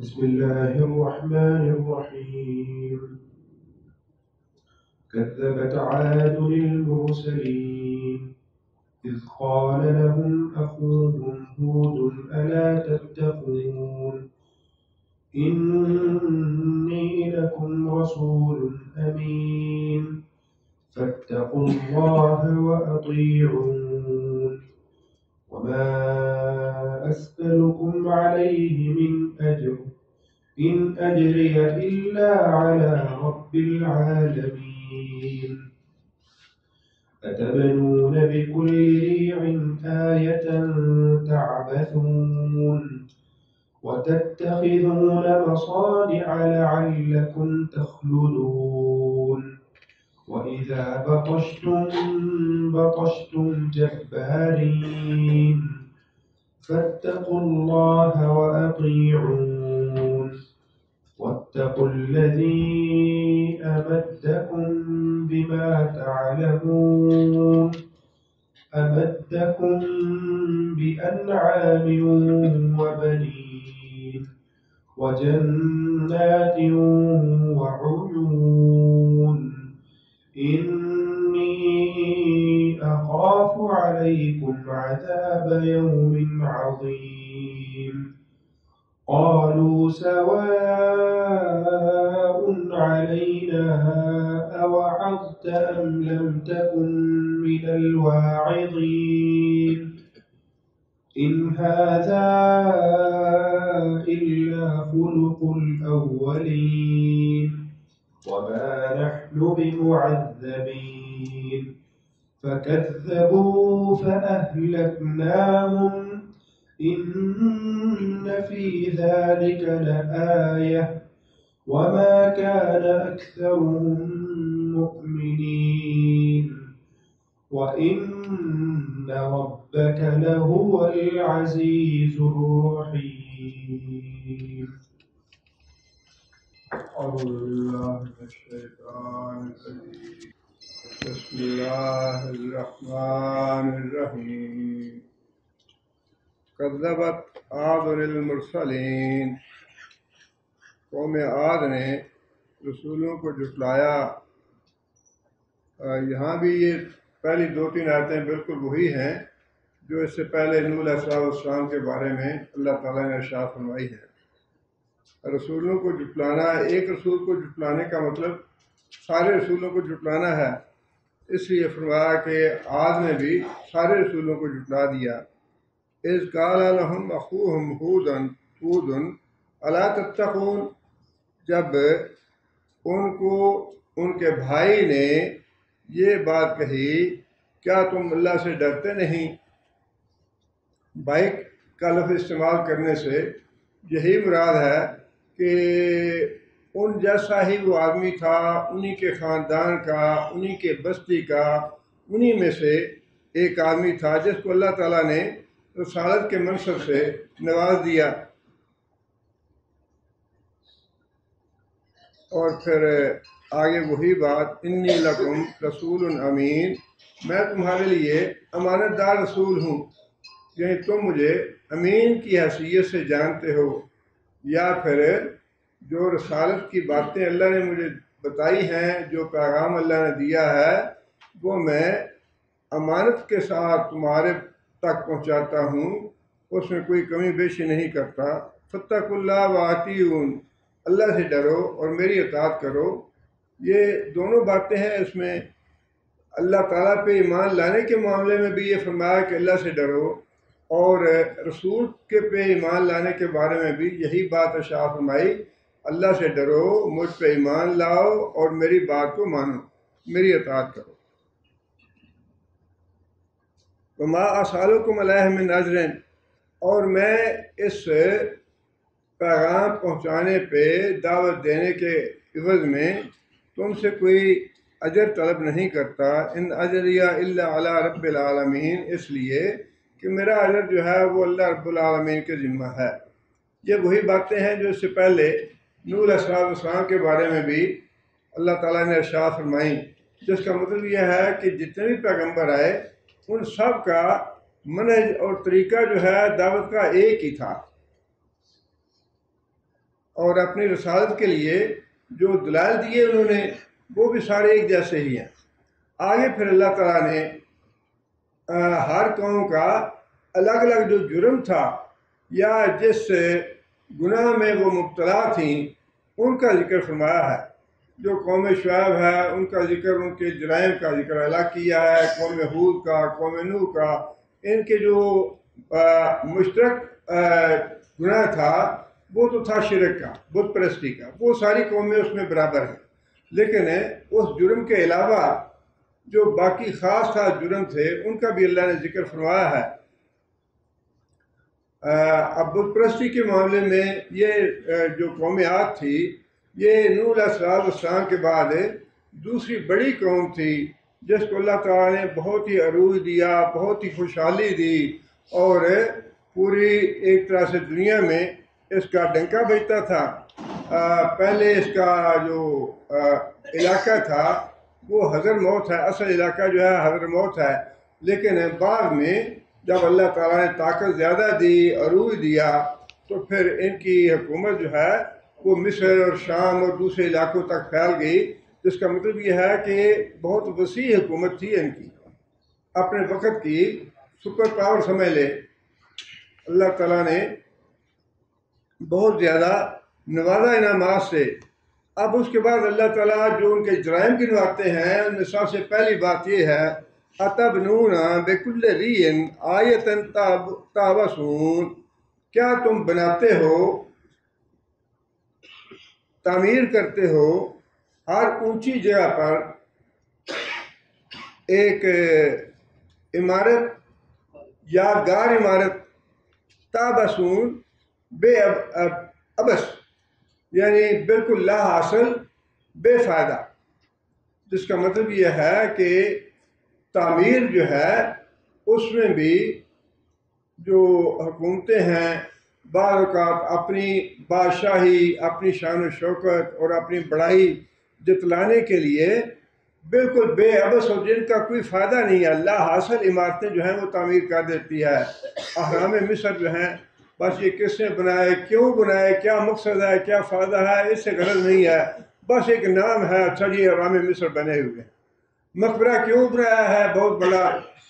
بسم الله الرحمن الرحيم. كذبت عاد المرسلين إذ قال لهم أخوهم هود ألا تتقون إني لكم رسول أمين فاتقوا الله وأطيعون وما أسألكم عليه من أجر إن أجري إلا على رب العالمين. أتبنون بكل ريع آية تعبثون وتتخذون مصانع لعلكم تخلدون وإذا بطشتم جبارين فاتقوا الله وأطيعون واتقوا الذي أمدكم بما تعلمون أمدكم بأنعام وبنين وجنات وعيون إني أخاف عليكم عذاب يوم عظيم. قالوا سواء علينا أوعظت أم لم تكن من الواعظين إن هذا إلا خلق الأولين وما نحن بمعذبين. فكذبوا فأهلكناهم إن في ذلك لآية وما كان أكثرهم مؤمنين وإن ربك لهو العزيز الرحيم. أعوذ بالله من الشيطان الرجيم. بسم الله الرحمن الرحيم. كذبت عاد المرسلین، قوم عاد نے رسولوں کو جھٹلایا۔ یہاں بھی یہ پہلی 2-3 آیتیں بالکل وہی ہیں جو اس سے پہلے نوح علیہ السلام کے بارے میں اللہ تعالیٰ نے ارشاد فرمائی ہے۔ رسولوں کو جھٹلانا، ایک رسول کو جھٹلانے کا مطلب سارے رسولوں کو جھٹلانا ہے، اس لیے فرمایا کہ عاد نے بھی سارے رسولوں کو جھٹلا دیا۔ اذ قال لهم اخوهم ہود الا تتقون، جب ان کو ان کے بھائی نے یہ بات کہی کیا تم اللہ سے ڈرتے نہیں؟ بھائی کا لفظ استعمال کرنے سے یہی مراد ہے کہ ان جیسا ہی وہ آدمی تھا، انہی کے خاندان کا، انہی کے بستی کا، انہی میں سے ایک آدمی تھا جس کو اللہ تعالیٰ نے رسالت کے منصب سے نواز دیا۔ اور پھر آگے وہی بات، انی لکم رسول امین، میں تمہارے لیے امانت دار رسول ہوں، یعنی تم مجھے امین کی حیثیت سے جانتے ہو، یا پھر جو رسالت کی باتیں اللہ نے مجھے بتائی ہیں، جو پیغام اللہ نے دیا ہے، وہ میں امانت کے ساتھ تمہارے تک پہنچاتا ہوں، اس میں کوئی کمی بیشی نہیں کرتا۔ فاتقوا اللہ واطیعون، اللہ سے ڈرو اور میری اطاعت کرو۔ یہ دونوں باتیں ہیں، اس میں اللہ تعالیٰ پہ ایمان لانے کے معاملے میں بھی یہ فرمایا کہ اللہ سے ڈرو، اور رسول کے پہ ایمان لانے کے بارے میں بھی یہی بات ارشاد فرمائی، اللہ سے ڈرو، مجھ پہ ایمان لاؤ اور میری بات کو مانو، میری اطاعت کرو۔ وما اسألکم علیہ من اجر، اور میں اس پیغام پہنچانے پہ، دعوت دینے کے عوض میں تم سے کوئی اجر طلب نہیں کرتا۔ ان اجریہ الا علی رب العالمین، اس لیے کہ میرا اجر جو ہے وہ اللہ رب العالمین کے ذمہ ہے۔ یہ وہی باتیں ہیں جو اس سے پہلے نوح علیہ السلام کے بارے میں بھی اللہ تعالیٰ نے ارشاد فرمائیں، جس کا مطلب یہ ہے کہ جتنے بھی پیغمبر آئے ان سب کا منہج اور طریقہ جو ہے دعوت کا ایک ہی تھا۔ اور اپنی رسالت کے لیے جو دلائل دیے انہوں نے وہ بھی سارے ایک جیسے ہی ہیں۔ آگے پھر اللہ تعالیٰ نے ہر قوم کا الگ الگ جو جرم تھا یا جس گناہ میں وہ مبتلا تھیں ان کا ذکر فرمایا ہے۔ جو قوم شعیب ہے ان کا ذکر، ان کے جرائم کا ذکر الگ کیا ہے، قوم ہود کا، قوم نوح کا، ان کے جو مشترک گناہ تھا وہ تو تھا شرک کا، بت پرستی کا، وہ ساری قومیں اس میں برابر ہیں۔ لیکن اس جرم کے علاوہ جو باقی خاص خاص جرم تھے ان کا بھی اللہ نے ذکر فرمایا ہے۔ اب بت پرستی کے معاملے میں یہ جو قوم عاد تھی یہ نوح علیہ السلام کے بعد دوسری بڑی قوم تھی جس کو اللہ تعالیٰ نے بہت ہی عروج دیا، بہت ہی خوشحالی دی، اور پوری ایک طرح سے دنیا میں اس کا ڈنکا بجتا تھا۔ پہلے اس کا جو علاقہ تھا وہ حضر موت ہے، اصل علاقہ جو ہے حضر موت ہے، لیکن بعد میں جب اللہ تعالیٰ نے طاقت زیادہ دی، عروج دیا، تو پھر ان کی حکومت جو ہے وہ مصر اور شام اور دوسرے علاقوں تک پھیل گئی، جس کا مطلب یہ ہے کہ بہت وسیع حکومت تھی ان کی، اپنے وقت کی سپر پاور سمجھ لے۔ اللہ تعالیٰ نے بہت زیادہ نوازا انعامات سے۔ اب اس کے بعد اللہ تعالیٰ جو ان کے جرائم گنواتے ہیں ان میں سب سے پہلی بات یہ ہے اتبنون بکل ریع آیۃ تعبثون، کیا تم بناتے ہو، تعمیر کرتے ہو ہر اونچی جگہ پر ایک عمارت، یادگار عمارت، تعبثون بے عبث یعنی بالکل لا حاصل، بے فائدہ، جس کا مطلب یہ ہے کہ تعمیر جو ہے اس میں بھی جو حکومتیں ہیں بعض اوقات اپنی بادشاہی، اپنی شان و شوکت اور اپنی بڑائی جتلانے کے لیے بالکل بے عبث اور جن کا کوئی فائدہ نہیں ہے، لا حاصل عمارتیں جو ہیں وہ تعمیر کر دیتی ہے۔ اہرام مصر جو ہیں بس یہ کس نے بنائے، کیوں بنائے، کیا مقصد ہے، کیا فائدہ ہے، اس سے غرض نہیں ہے، بس ایک نام ہے، اچھا جی اہرام مصر بنے ہوئے ہیں۔ مقبرہ کیوں بنایا ہے بہت بڑا،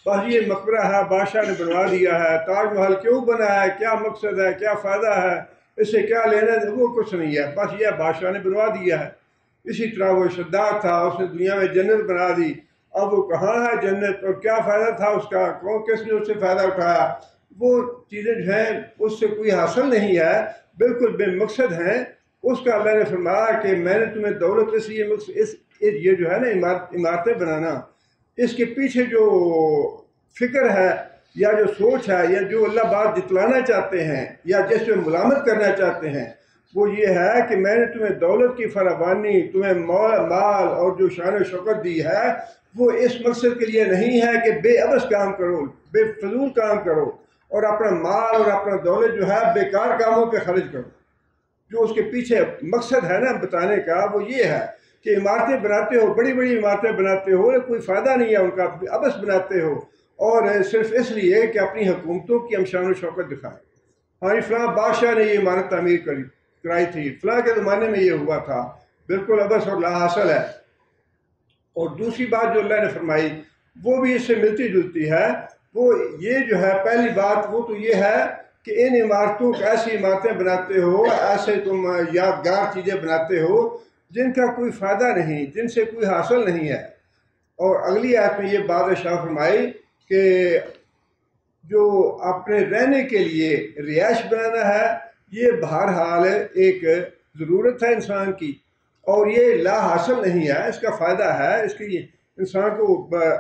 بس یہ مقبرہ ہے، بادشاہ نے بنوا دیا ہے۔ تاج محل کیوں بنا ہے، کیا مقصد ہے، کیا فائدہ ہے، اس سے کیا لینا ہے، وہ کچھ نہیں ہے، بس یہ بادشاہ نے بنوا دیا ہے۔ اسی طرح وہ شداد تھا، اس نے دنیا میں جنت بنا دی، اب وہ کہاں ہے جنت اور کیا فائدہ تھا اس کا، کون کس نے اس سے فائدہ اٹھایا، وہ چیزیں جو ہیں اس سے کوئی حاصل نہیں ہے، بالکل بے مقصد ہیں۔ اس کا اللہ نے فرمایا کہ میں نے تمہیں دولت اس لیے یہ جو ہے نا عمارتیں بنانا، اس کے پیچھے جو فکر ہے یا جو سوچ ہے یا جو اللہ بات جتلانا چاہتے ہیں یا جس میں ملامت کرنا چاہتے ہیں وہ یہ ہے کہ میں نے تمہیں دولت کی فراوانی، تمہیں مال اور جو شان و شوکت دی ہے وہ اس مقصد کے لیے نہیں ہے کہ بے عبث کام کرو، بے فضول کام کرو اور اپنا مال اور اپنا دولت جو ہے بیکار کاموں پہ خرچ کرو۔ جو اس کے پیچھے مقصد ہے نا بتانے کا وہ یہ ہے کہ عمارتیں بناتے ہو، بڑی بڑی عمارتیں بناتے ہو، کوئی فائدہ نہیں ہے ان کا، عبث بناتے ہو، اور صرف اس لیے کہ اپنی حکومتوں کی ہم شان و شوکت دکھائیں۔ ہماری فلاں بادشاہ نے یہ عمارت تعمیر کرائی تھی، فلاں کے زمانے میں یہ ہوا تھا، بالکل عبث اور لا حاصل ہے۔ اور دوسری بات جو اللہ نے فرمائی وہ بھی اس سے ملتی جلتی ہے، وہ یہ جو ہے پہلی بات وہ تو یہ ہے کہ ان عمارتوں کو ایسی عمارتیں بناتے ہو، ایسے تم یادگار چیزیں بناتے ہو جن کا کوئی فائدہ نہیں، جن سے کوئی حاصل نہیں ہے۔ اور اگلی آیت میں یہ بات ارشاد فرمائی کہ جو اپنے رہنے کے لیے رہائش بنانا ہے یہ بہرحال ایک ضرورت ہے انسان کی، اور یہ لا حاصل نہیں ہے، اس کا فائدہ ہے، اس کے لیے انسان کو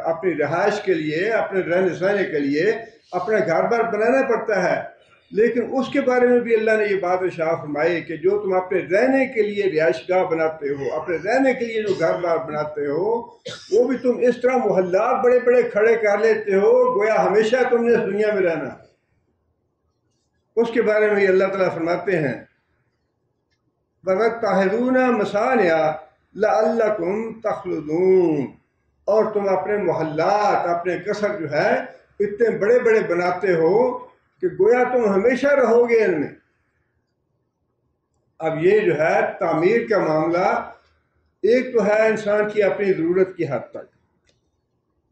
اپنی رہائش کے لیے، اپنے رہنے سہنے کے لیے اپنا گھر بار بنانا پڑتا ہے، لیکن اس کے بارے میں بھی اللہ نے یہ بات ارشاد فرمائی کہ جو تم اپنے رہنے کے لیے رہائش گاہ بناتے ہو، اپنے رہنے کے لیے جو گھر بار بناتے ہو وہ بھی تم اس طرح محلات بڑے بڑے کھڑے کر لیتے ہو گویا ہمیشہ تم نے اس دنیا میں رہنا۔ اس کے بارے میں اللہ تعالیٰ فرماتے ہیں وَتَطَّخِذُونَ مَصَانِعَ لَعَلَّكُمْ تَخْلُدُونَ، اور تم اپنے محلات، اپنے قصر جو ہے اتنے بڑے بڑے بناتے ہو کہ گویا تم ہمیشہ رہو گے ان میں۔ اب یہ جو ہے تعمیر کا معاملہ، ایک تو ہے انسان کی اپنی ضرورت کی حد تک،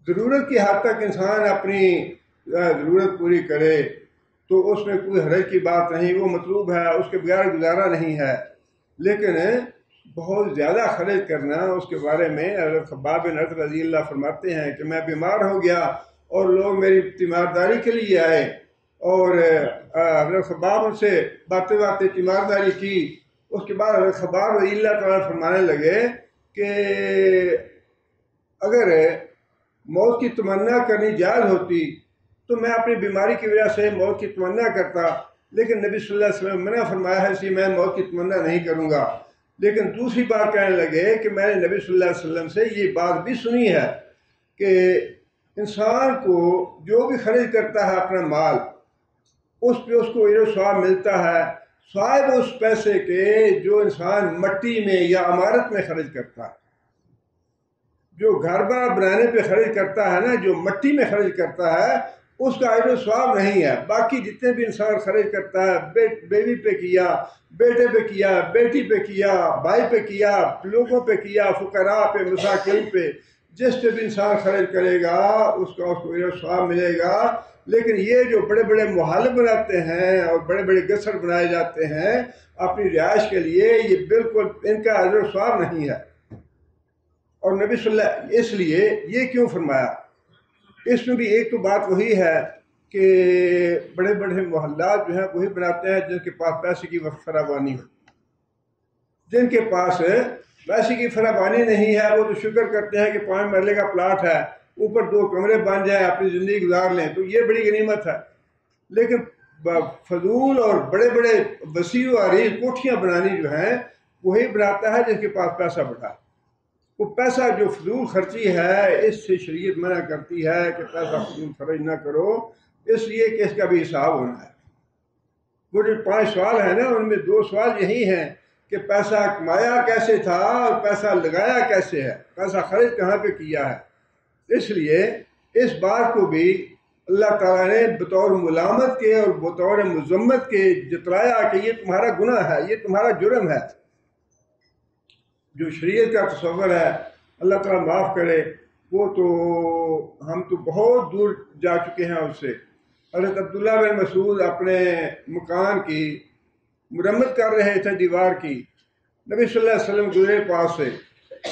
ضرورت کی حد تک انسان اپنی ضرورت پوری کرے تو اس میں کوئی حرج کی بات نہیں، وہ مطلوب ہے، اس کے بغیر گزارا نہیں ہے۔ لیکن بہت زیادہ خرچ کرنا، اس کے بارے میں حضرت خباب بن ارت رضی اللہ فرماتے ہیں کہ میں بیمار ہو گیا اور لوگ میری تیمارداری کے لیے آئے، اور حضرت خباب سے باتیں تیمارداری کی۔ اس کے بعد حضرت خباب رضی اللہ تعالیٰ فرمانے لگے کہ اگر موت کی تمنا کرنی جائز ہوتی تو میں اپنی بیماری کی وجہ سے موت کی تمنا کرتا، لیکن نبی صلی اللہ علیہ وسلم نے منع فرمایا ہے، اس لیے میں موت کی تمنا نہیں کروں گا۔ لیکن دوسری بات کہنے لگے کہ میں نے نبی صلی اللہ علیہ وسلم سے یہ بات بھی سنی ہے کہ انسان کو جو بھی خرچ کرتا ہے اپنا مال، اس پہ اس کو اجر و ثواب ملتا ہے، صاحب اس پیسے کے جو انسان مٹی میں یا عمارت میں خرچ کرتا ہے، جو گھر بار بنانے پہ خرچ کرتا ہے نا، جو مٹی میں خرچ کرتا ہے، اس کا اجر و ثواب نہیں ہے۔ باقی جتنے بھی انسان خرچ کرتا ہے، بیوی پہ کیا، بیٹے پہ کیا، بیٹی پہ کیا، بھائی پہ کیا، لوگوں پہ کیا، فقراء پہ، مساکین پہ، جس پہ بھی انسان خرچ کرے گا اس کو اجر و ثواب ملے گا۔ لیکن یہ جو بڑے بڑے محل بناتے ہیں اور بڑے بڑے گسر بنائے جاتے ہیں اپنی رہائش کے لیے، یہ بالکل ان کا اجر و ثواب نہیں ہے۔ اور نبی صلی اللہ، اس لیے یہ کیوں فرمایا؟ اس میں بھی ایک تو بات وہی ہے کہ بڑے بڑے محلات جو ہیں وہی بناتے ہیں جن کے پاس پیسے کی فراوانی ہو۔ جن کے پاس پیسے کی فراوانی نہیں ہے وہ تو شکر کرتے ہیں کہ 5 مرلے کا پلاٹ ہے، اوپر 2 کمرے بن جائیں، اپنی زندگی گزار لیں، تو یہ بڑی غنیمت ہے۔ لیکن فضول اور بڑے بڑے وسیع و عریض کوٹھیاں بنانی جو ہیں وہی بناتا ہے جس کے پاس پیسہ بڑھا ہے۔ وہ پیسہ جو فضول خرچی ہے، اس سے شریعت منع کرتی ہے کہ پیسہ فضول خرچ نہ کرو، اس لیے کہ اس کا بھی حساب ہونا ہے۔ وہ جو 5 سوال ہیں نا، ان میں 2 سوال یہی ہیں کہ پیسہ کمایا کیسے تھا اور پیسہ لگایا کیسے ہے، پیسہ خرچ کہاں پہ کیا ہے۔ اس لیے اس بات کو بھی اللہ تعالیٰ نے بطور ملامت کے اور بطور مذمت کے جتلایا کہ یہ تمہارا گناہ ہے، یہ تمہارا جرم ہے۔ جو شریعت کا تصور ہے، اللہ تعالیٰ معاف کرے، وہ تو ہم تو بہت دور جا چکے ہیں اس سے۔ حضرت عبداللہ بن مسعود اپنے مکان کی مرمت کر رہے تھے، دیوار کی، نبی صلی اللہ علیہ وسلم گزرے پاس سے۔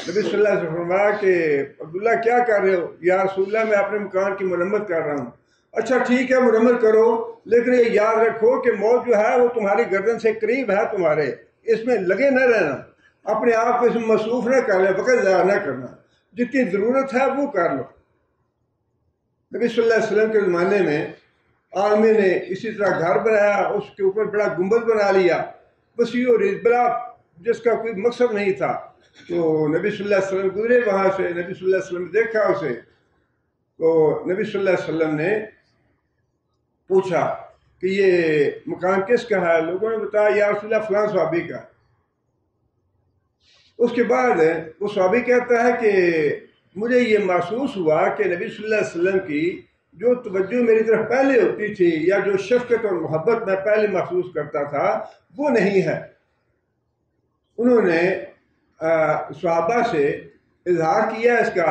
نبی صلی اللہ علیہ وسلم فرمایا کہ عبداللہ کیا کر رہے ہو؟ یا رسول اللہ میں اپنے مکان کی مرمت کر رہا ہوں۔ اچھا ٹھیک ہے، مرمت کرو، لیکن یہ یاد رکھو کہ موت جو ہے وہ تمہاری گردن سے قریب ہے، تمہارے اس میں لگے نہ رہنا، اپنے آپ کو اس میں مصروف نہ کر لیں، وقت ضائع نہ کرنا، جتنی ضرورت ہے وہ کر لو۔ نبی صلی اللہ علیہ وسلم کے زمانے میں آدمی نے اسی طرح گھر بنایا، اس کے اوپر بڑا گنبد بنا لیا، وسیع و عریض، بڑا، جس کا کوئی مقصد نہیں تھا۔ تو نبی صلی اللہ علیہ وسلم گزرے وہاں سے، نبی صلی اللہ علیہ وسلم نے دیکھا اسے، تو نبی صلی اللہ علیہ وسلم نے پوچھا کہ یہ مکان کس کا ہے؟ لوگوں نے بتایا یا رسول اللہ فلاں صحابی کا۔ اس کے بعد وہ صحابی کہتا ہے کہ مجھے یہ محسوس ہوا کہ نبی صلی اللہ علیہ وسلم کی جو توجہ میری طرف پہلے ہوتی تھی یا جو شفقت اور محبت میں پہلے محسوس کرتا تھا وہ نہیں ہے۔ انہوں نے صحابہ سے اظہار کیا اس کا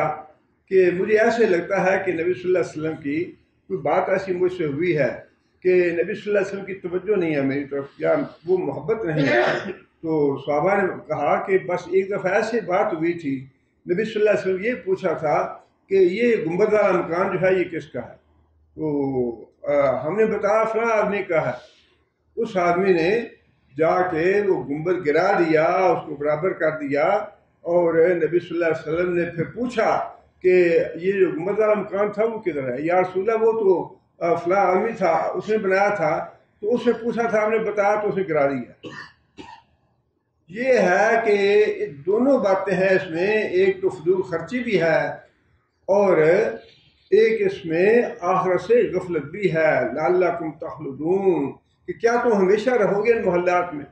کہ مجھے ایسے لگتا ہے کہ نبی صلی اللہ علیہ وسلم کی کوئی بات ایسی مجھ سے ہوئی ہے کہ نبی صلی اللہ علیہ وسلم کی توجہ نہیں ہے میری طرف، یا وہ محبت نہیں ہے۔ تو صحابہ نے کہا کہ بس ایک دفعہ ایسی بات ہوئی تھی، نبی صلی اللہ علیہ وسلم یہ پوچھا تھا کہ یہ گنبد والا مکان جو ہے یہ کس کا ہے؟ تو ہم نے بتایا فلاں آدمی کا ہے۔ اس آدمی نے جا کے وہ گنبد گرا دیا، اس کو برابر کر دیا، اور نبی صلی اللہ علیہ وسلم نے پھر پوچھا کہ یہ جو گنبد والا مکان تھا وہ کدھر ہے؟ یا رسول اللہ وہ تو فلاں آدمی تھا، اس نے بنایا تھا۔ تو اس نے پوچھا تھا، ہم نے بتایا تو اس نے گرا دیا۔ یہ ہے کہ دونوں باتیں ہیں اس میں، ایک تو فضول خرچی بھی ہے اور ایک اس میں آخرت سے غفلت بھی ہے۔ لعلکم تخلدون، کہ کیا تم ہمیشہ رہو گے ان محلات میں؟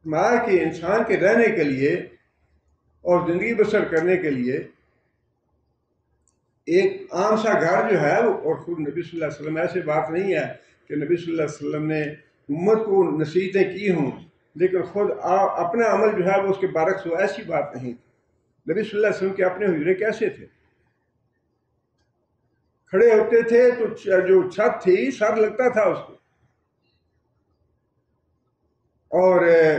ماں کہ انسان کے رہنے کے لیے اور زندگی بسر کرنے کے لیے ایک عام سا گھر جو ہے وہ، اور خود نبی صلی اللہ علیہ وسلم، ایسی بات نہیں ہے کہ نبی صلی اللہ علیہ وسلم نے امت کو نصیحتیں کی ہوں، لیکن خود اپنا عمل جو ہے وہ اس کے برعکس ہو، ایسی بات نہیں تھی۔ نبی صلی اللہ علیہ وسلم کے اپنے حجرے کیسے تھے؟ کھڑے ہوتے تھے تو جو چھت تھی سر لگتا تھا اس کو، اور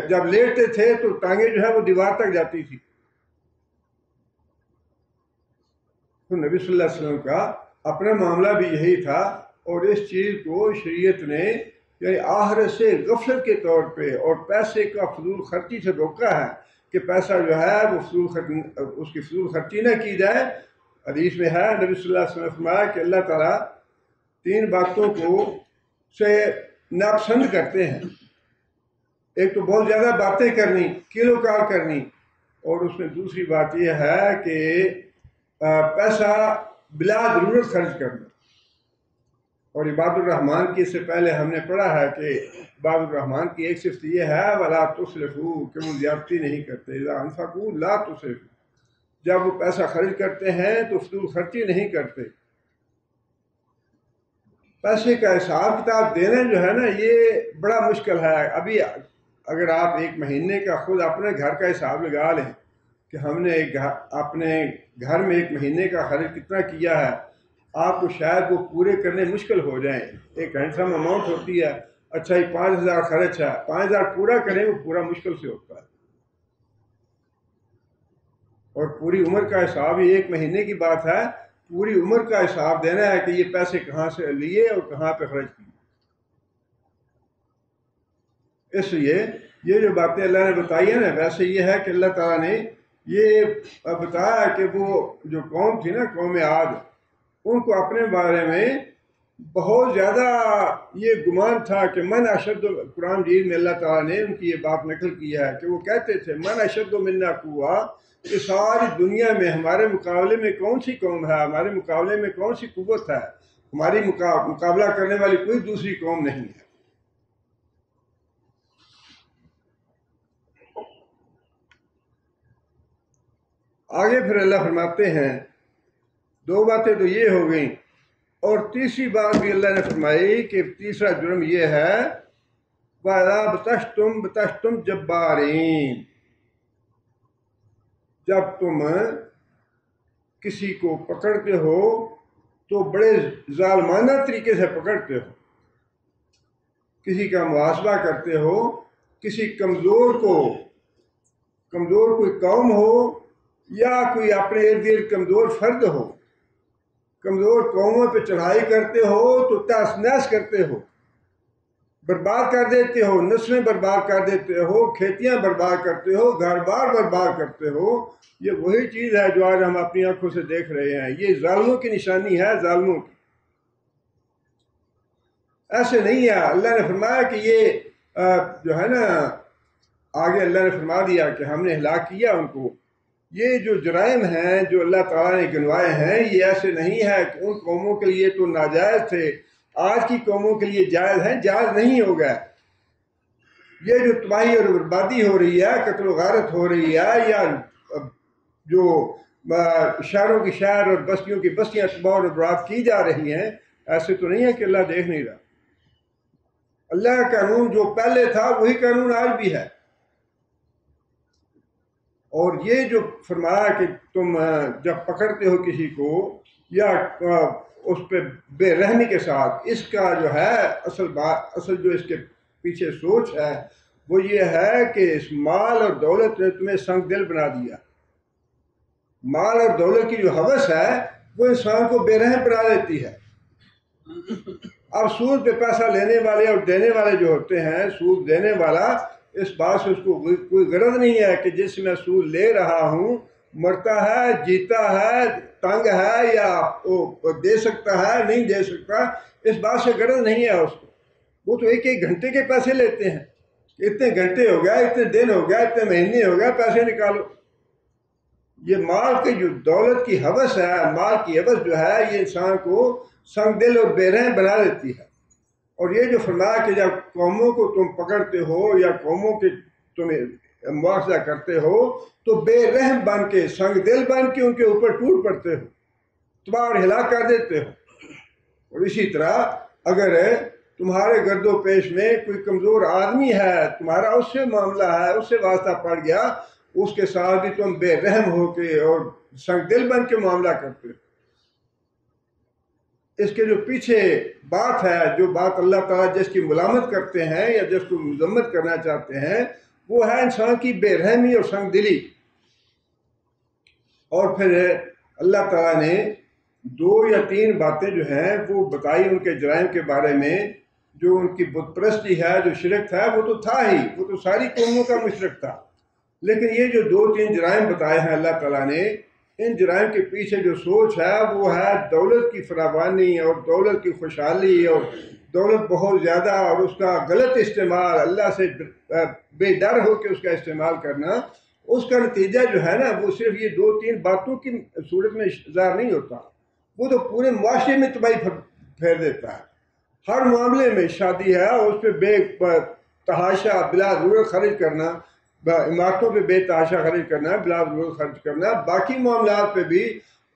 جب لیٹتے تھے تو ٹانگیں جو ہے وہ دیوار تک جاتی تھی۔ تو نبی صلی اللہ علیہ وسلم کا اپنا معاملہ بھی یہی تھا، اور اس چیز کو شریعت نے یعنی آخرت سے غفلت کے طور پہ اور پیسے کا فضول خرچی سے روکا ہے کہ پیسہ جو ہے وہ اس کی فضول خرچی نہ کی جائے۔ حدیث میں ہے نبی صلی اللہ علیہ وسلم نے فرمایا کہ اللہ تعالیٰ 3 باتوں کو سے ناپسند کرتے ہیں۔ ایک تو بہت زیادہ باتیں کرنی، کیلو کال کرنی، اور اس میں دوسری بات یہ ہے کہ پیسہ بلا ضرورت خرچ کرنا۔ اور عباد الرحمن کی اس سے پہلے ہم نے پڑھا ہے کہ عباد الرحمن کی ایک صفت یہ ہے وَلَا تُسْرِفُوا، کہ وہ زیادتی نہیں کرتے، اِذَا أَنفَقُوا لَا تُسْرِفُوا، جب وہ پیسہ خرچ کرتے ہیں تو فضول خرچی نہیں کرتے۔ پیسے کا حساب کتاب دینا جو ہے نا یہ بڑا مشکل ہے۔ ابھی اگر آپ ایک مہینے کا خود اپنے گھر کا حساب لگا لیں کہ ہم نے اپنے گھر میں ایک مہینے کا خرچ کتنا کیا ہے، آپ کو شاید وہ پورے کرنے مشکل ہو جائیں۔ ایک ہینڈسم اماؤنٹ ہوتی ہے، اچھا یہ 5000 خرچ ہے، 5000 پورا کریں وہ پورا مشکل سے ہوتا ہے۔ اور پوری عمر کا حساب یہ ایک مہینے کی بات ہے، پوری عمر کا حساب دینا ہے کہ یہ پیسے کہاں سے لیے اور کہاں پہ خرچ کیے۔ اس لیے یہ جو باتیں اللہ نے بتائی ہیں نا، ویسے یہ ہے کہ اللہ تعالیٰ نے یہ بتایا کہ وہ جو قوم تھی نا، قوم عاد، ان کو اپنے بارے میں بہت زیادہ یہ گمان تھا کہ من اشد، قرآن مجید میں اللہ تعالیٰ نے ان کی یہ بات نقل کی ہے کہ وہ کہتے تھے من اشد منا قوہ، کہ ساری دنیا میں ہمارے مقابلے میں کون سی قوم ہے، ہمارے مقابلے میں کون سی قوت ہے، ہماری مقابلہ کرنے والی کوئی دوسری قوم نہیں ہے۔ آگے پھر اللہ فرماتے ہیں 2 باتیں تو یہ ہو گئیں، اور تیسری بات بھی اللہ نے فرمائی کہ تیسرا جرم یہ ہے وَإِذَا بَطَشْتُمْ جَبَّارِينَ، جب تم کسی کو پکڑتے ہو تو بڑے ظالمانہ طریقے سے پکڑتے ہو، کسی کا محاسبہ کرتے ہو، کسی کمزور کوئی قوم ہو یا کوئی اپنے ارد گرد کمزور فرد ہو، کمزور قوموں پہ چڑھائی کرتے ہو تو تہس نہس کرتے ہو، برباد کر دیتے ہو، نسلیں برباد کر دیتے ہو، کھیتیاں برباد کرتے ہو، گھر بار برباد کرتے ہو۔ یہ وہی چیز ہے جو آج ہم اپنی آنکھوں سے دیکھ رہے ہیں، یہ ظالموں کی نشانی ہے، ظالموں کی۔ ایسے نہیں ہے، اللہ نے فرمایا کہ یہ جو ہے نا، آگے اللہ نے فرما دیا کہ ہم نے ہلاک کیا ان کو۔ یہ جو جرائم ہیں جو اللہ تعالیٰ نے گنوائے ہیں، یہ ایسے نہیں ہے کہ ان قوموں کے لیے تو ناجائز تھے، آج کی قوموں کے لیے جائز ہیں، جائز نہیں ہو گئے۔ یہ جو تباہی اور بربادی ہو رہی ہے، قتل و غارت ہو رہی ہے، یا جو شہروں کی شہر اور بستیوں کی بستیاں تباہ اور برباد کی جا رہی ہیں، ایسے تو نہیں ہے کہ اللہ دیکھ نہیں رہا۔ اللہ کا قانون جو پہلے تھا وہی قانون آج بھی ہے۔ اور یہ جو فرمایا کہ تم جب پکڑتے ہو کسی کو یا اس پہ بے رحمی کے ساتھ، اس کا جو ہے اصل جو اس کے پیچھے سوچ ہے وہ یہ ہے کہ اس مال اور دولت نے تمہیں سنگ دل بنا دیا۔ مال اور دولت کی جو ہوس ہے وہ انسان کو بے رحم بنا دیتی ہے۔ اب سود پہ پیسہ لینے والے اور دینے والے جو ہوتے ہیں، سود دینے والا اس بات سے اس کو کوئی غرض نہیں ہے کہ جس میں سود لے رہا ہوں مرتا ہے، جیتا ہے، تنگ ہے، یا وہ دے سکتا ہے نہیں دے سکتا، اس بات سے غرض نہیں ہے اس کو۔ وہ تو ایک گھنٹے کے پیسے لیتے ہیں، اتنے گھنٹے ہو گیا، اتنے دن ہو گیا، اتنے مہینے ہو گیا، پیسے نکالو۔ یہ مال کی جو دولت کی ہوس ہے، مال کی ہوس جو ہے، یہ انسان کو سنگ دل اور بے رحم بنا دیتی ہے۔ اور یہ جو فرمایا کہ جب قوموں کو تم پکڑتے ہو یا قوموں کے تم مواخذہ کرتے ہو تو بے رحم بن کے، سنگ دل بن کے ان کے اوپر ٹوٹ پڑتے ہو، تباہ اور ہلاک کر دیتے ہو۔ اور اسی طرح اگر تمہارے گرد و پیش میں کوئی کمزور آدمی ہے، تمہارا اس سے معاملہ ہے، اس سے واسطہ پڑ گیا، اس کے ساتھ بھی تم بے رحم ہو کے اور سنگ دل بن کے معاملہ کرتے ہو۔ اس کے جو پیچھے بات ہے، جو بات اللہ تعالیٰ جس کی ملامت کرتے ہیں یا جس کو مذمت کرنا چاہتے ہیں، وہ ہے انسان کی بے رحمی اور سنگ دلی۔ اور پھر اللہ تعالیٰ نے 2 یا 3 باتیں جو ہیں وہ بتائی ان کے جرائم کے بارے میں۔ جو ان کی بت پرستی ہے، جو شرک تھا، وہ تو تھا ہی، وہ تو ساری قوموں کا مشرک تھا، لیکن یہ جو 2-3 جرائم بتائے ہیں اللہ تعالیٰ نے، ان جرائم کے پیچھے جو سوچ ہے وہ ہے دولت کی فراوانی اور دولت کی خوشحالی اور دولت بہت زیادہ اور اس کا غلط استعمال، اللہ سے بے ڈر ہو کے اس کا استعمال کرنا۔ اس کا نتیجہ جو ہے نا وہ صرف یہ 2-3 باتوں کی صورت میں ظاہر نہیں ہوتا، وہ تو پورے معاشرے میں تباہی پھیر دیتا ہے۔ ہر معاملے میں شادی ہے اور اس پہ بے تحاشا بلا ضرورت خرچ کرنا، عمارتوں پہ بے تحاشا خرچ کرنا، بلا ضرورت خرچ کرنا، باقی معاملات پہ بھی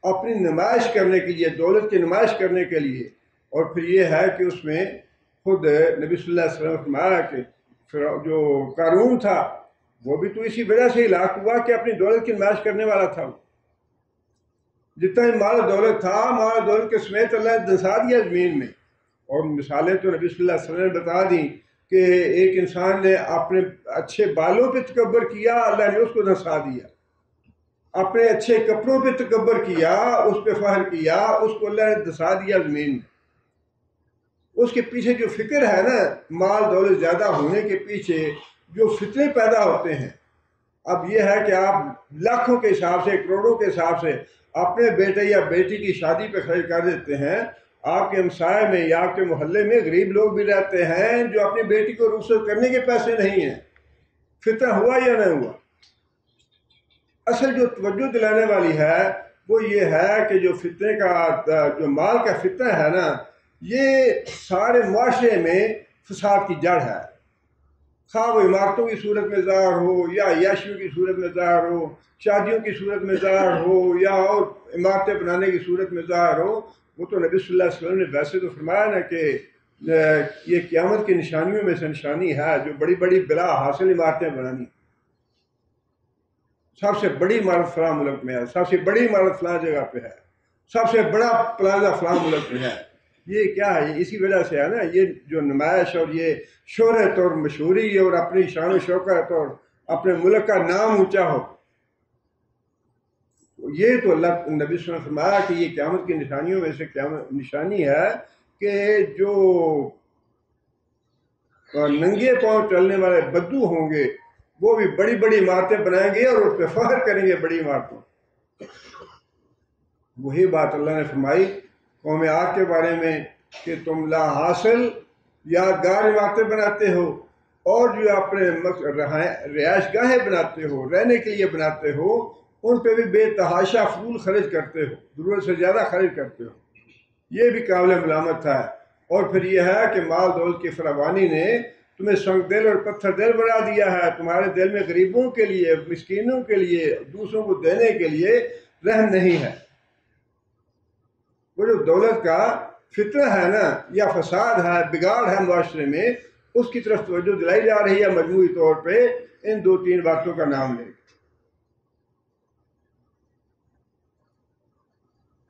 اپنی نمائش کرنے کے لیے، دولت کی نمائش کرنے کے لیے۔ اور پھر یہ ہے کہ اس میں خود نبی صلی اللہ علیہ وسلم نے فرمایا کہ جو قارون تھا وہ بھی تو اسی وجہ سے ہلاک ہوا کہ اپنی دولت کی نمائش کرنے والا تھا۔ جتنا ہی مال و دولت تھا، مال و دولت کے سمیت اللہ نے دھنسا دیا زمین میں۔ اور مثالیں تو نبی صلی اللہ علیہ وسلم نے بتا دیں کہ ایک انسان نے اپنے اچھے بالوں پہ تکبر کیا، اللہ نے اس کو دھنسا دیا۔ اپنے اچھے کپڑوں پہ تکبر کیا، اس پہ فخر کیا، اس کو اللہ نے دھنسا دیا زمین میں۔ اس کے پیچھے جو فکر ہے نا، مال دولت زیادہ ہونے کے پیچھے جو فتنے پیدا ہوتے ہیں، اب یہ ہے کہ آپ لاکھوں کے حساب سے، کروڑوں کے حساب سے اپنے بیٹے یا بیٹی کی شادی پہ خرچ کر دیتے ہیں۔ آپ کے ہمسائے میں یا آپ کے محلے میں غریب لوگ بھی رہتے ہیں جو اپنی بیٹی کو رخصت کرنے کے پیسے نہیں ہیں۔ فتنہ ہوا یا نہ ہوا؟ اصل جو توجہ دلانے والی ہے وہ یہ ہے کہ جو فتنے کا، جو مال کا فتنہ ہے نا، یہ سارے معاشرے میں فساد کی جڑ ہے۔ خواہ وہ عمارتوں کی صورت میں ظاہر ہو یا عیاشیوں کی صورت میں ظاہر ہو، شادیوں کی صورت میں ظاہر ہو یا اور عمارتیں بنانے کی صورت میں ظاہر ہو۔ وہ تو نبی صلی اللہ علیہ وسلم نے ویسے تو فرمایا نا کہ یہ قیامت کی نشانیوں میں سے نشانی ہے جو بڑی بڑی بلا حاصل عمارتیں بنانی۔ سب سے بڑی عمارت فلاں ملک میں ہے، سب سے بڑی عمارت فلاں جگہ پہ ہے، سب سے بڑا پلازا فلاں ملک میں ہے۔ یہ کیا ہے؟ یہ اسی وجہ سے ہے نا، یہ جو نمائش اور یہ شہرت اور مشہوری اور اپنی شان و شوکت اور اپنے ملک کا نام اونچا ہو، یہ تو اللہ نبی صلی اللہ علیہ وسلم نے فرمایا کہ یہ قیامت کی نشانیوں میں سے نشانی ہے کہ جو ننگے پاؤں چلنے والے بدو ہوں گے وہ بھی بڑی بڑی عمارتیں بنائیں گے اور اس پہ فخر کریں گے بڑی عمارتوں۔ وہی بات اللہ نے فرمائی قوم عاد کے بارے میں کہ تم لا حاصل یادگار عمارتیں بناتے ہو اور جو اپنے رہائش گاہیں بناتے ہو، رہنے کے لیے بناتے ہو، ان پہ بھی بے تحاشا فضول خرچ کرتے ہو، ضرورت سے زیادہ خرچ کرتے ہو۔ یہ بھی قابل ملامت ہے۔ اور پھر یہ ہے کہ مال دولت کی فراوانی نے تمہیں سنگ دل اور پتھر دل بنا دیا ہے۔ تمہارے دل میں غریبوں کے لیے، مسکینوں کے لیے، دوسروں کو دینے کے لیے رحم نہیں ہے۔ وہ جو دولت کا فتنہ ہے نا یا فساد ہے، بگاڑ ہے معاشرے میں، اس کی طرف توجہ دلائی جا رہی ہے مجموعی طور پہ ان 2-3 باتوں کا نام لے کے۔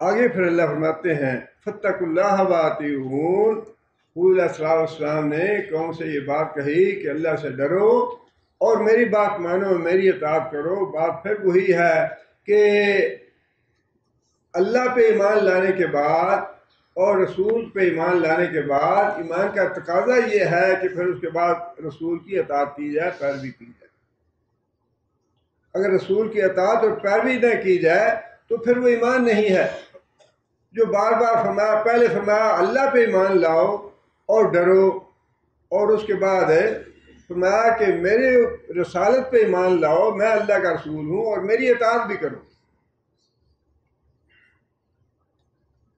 آگے پھر اللہ فرماتے ہیں فَاتَّقُوا اللَّهَ وَأَطِیعُونِ۔ حضور صلی اللہ علیہ وسلم نے قوم سے یہ بات کہی کہ اللہ سے ڈرو اور میری بات مانو، میری اطاعت کرو۔ بات پھر وہی ہے کہ اللہ پہ ایمان لانے کے بعد اور رسول پہ ایمان لانے کے بعد ایمان کا تقاضا یہ ہے کہ پھر اس کے بعد رسول کی اطاعت کی جائے، پیروی کی جائے۔ اگر رسول کی اطاعت اور پیروی نہ کی جائے تو پھر وہ ایمان نہیں ہے۔ جو بار بار فرمایا، پہلے فرمایا اللہ پہ ایمان لاؤ اور ڈرو، اور اس کے بعد فرمایا کہ میرے رسالت پہ ایمان لاؤ، میں اللہ کا رسول ہوں اور میری اطاعت بھی کرو۔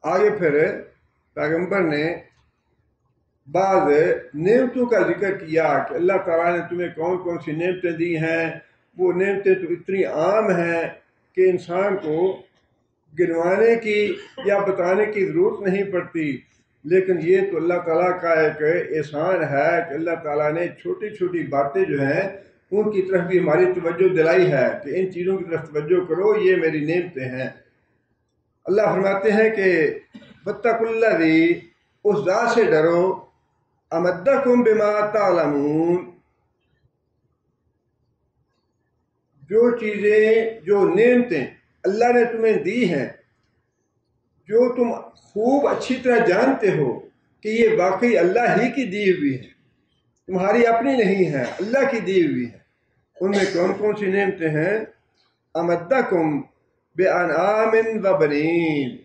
آگے پھر پیغمبر نے بعض نعمتوں کا ذکر کیا کہ اللہ تعالیٰ نے تمہیں کون کون سی نعمتیں دی ہیں۔ وہ نعمتیں تو اتنی عام ہیں کہ انسان کو گنوانے کی یا بتانے کی ضرورت نہیں پڑتی۔ لیکن یہ تو اللہ تعالیٰ کا ایک احسان ہے کہ اللہ تعالیٰ نے چھوٹی چھوٹی باتیں جو ہیں ان کی طرف بھی ہماری توجہ دلائی ہے کہ ان چیزوں کی طرف توجہ کرو، یہ میری نعمتیں ہیں۔ اللہ فرماتے ہیں کہ واتقوا الذی، اس ذات سے ڈرو، امدکم بما تعلمون، جو چیزیں، جو نعمتیں اللہ نے تمہیں دی ہیں، جو تم خوب اچھی طرح جانتے ہو کہ یہ واقعی اللہ ہی کی دی ہوئی ہے، تمہاری اپنی نہیں ہے، اللہ کی دی ہوئی ہے، ان میں کون کون سی نعمتیں ہیں؟ امدکم بانعام و بنین،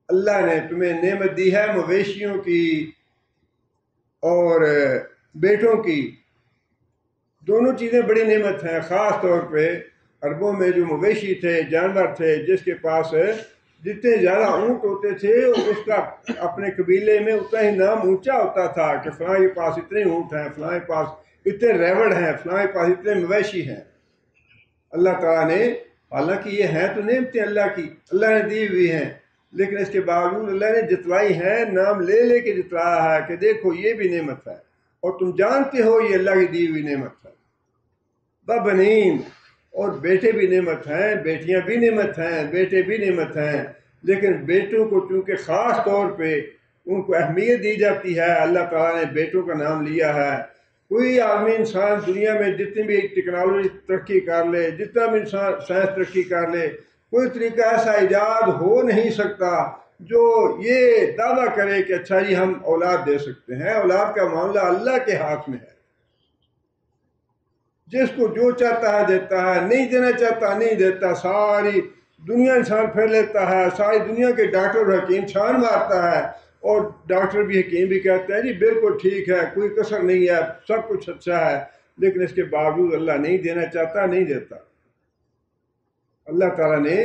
اللہ نے تمہیں نعمت دی ہے مویشیوں کی اور بیٹوں کی۔ دونوں چیزیں بڑی نعمت ہیں۔ خاص طور پہ عربوں میں جو مویشی تھے، جانور تھے، جس کے پاس جتنے زیادہ اونٹ ہوتے تھے اس کا اپنے قبیلے میں اتنا ہی نام اونچا ہوتا تھا کہ فلاں کے پاس اتنے اونٹ ہیں، فلاں کے پاس اتنے ریوڑ ہیں، فلاں کے پاس اتنے مویشی ہیں۔ اللہ تعالیٰ نے، حالانکہ یہ ہیں تو نعمتیں اللہ کی، اللہ نے دی ہوئی ہیں، لیکن اس کے باوجود اللہ نے جتلائی ہیں، نام لے لے کے جتلایا ہے کہ دیکھو یہ بھی نعمت ہے اور تم جانتے ہو یہ اللہ کی دی ہوئی نعمت ہے۔ بنین، اور بیٹے بھی نعمت ہیں، بیٹیاں بھی نعمت ہیں، بیٹے بھی نعمت ہیں، لیکن بیٹوں کو چونکہ خاص طور پہ ان کو اہمیت دی جاتی ہے، اللہ تعالیٰ نے بیٹوں کا نام لیا ہے۔ کوئی عالمی انسان دنیا میں جتنی بھی ٹیکنالوجی ترقی کر لے، جتنا بھی انسان سائنس ترقی کر لے، کوئی طریقہ ایسا ایجاد ہو نہیں سکتا جو یہ دعویٰ کرے کہ اچھا جی ہم اولاد دے سکتے ہیں۔ اولاد کا معاملہ اللہ کے ہاتھ میں ہے، جس کو جو چاہتا ہے دیتا ہے، نہیں دینا چاہتا نہیں دیتا۔ ساری دنیا انسان پھر لیتا ہے، ساری دنیا کے ڈاکٹر اور حکیم چھان مارتا ہے، اور ڈاکٹر بھی حکیم بھی کہتے ہیں جی بالکل ٹھیک ہے، کوئی کسر نہیں ہے، سب کچھ اچھا ہے، لیکن اس کے باوجود اللہ نہیں دینا چاہتا، نہیں دیتا۔ اللہ تعالیٰ نے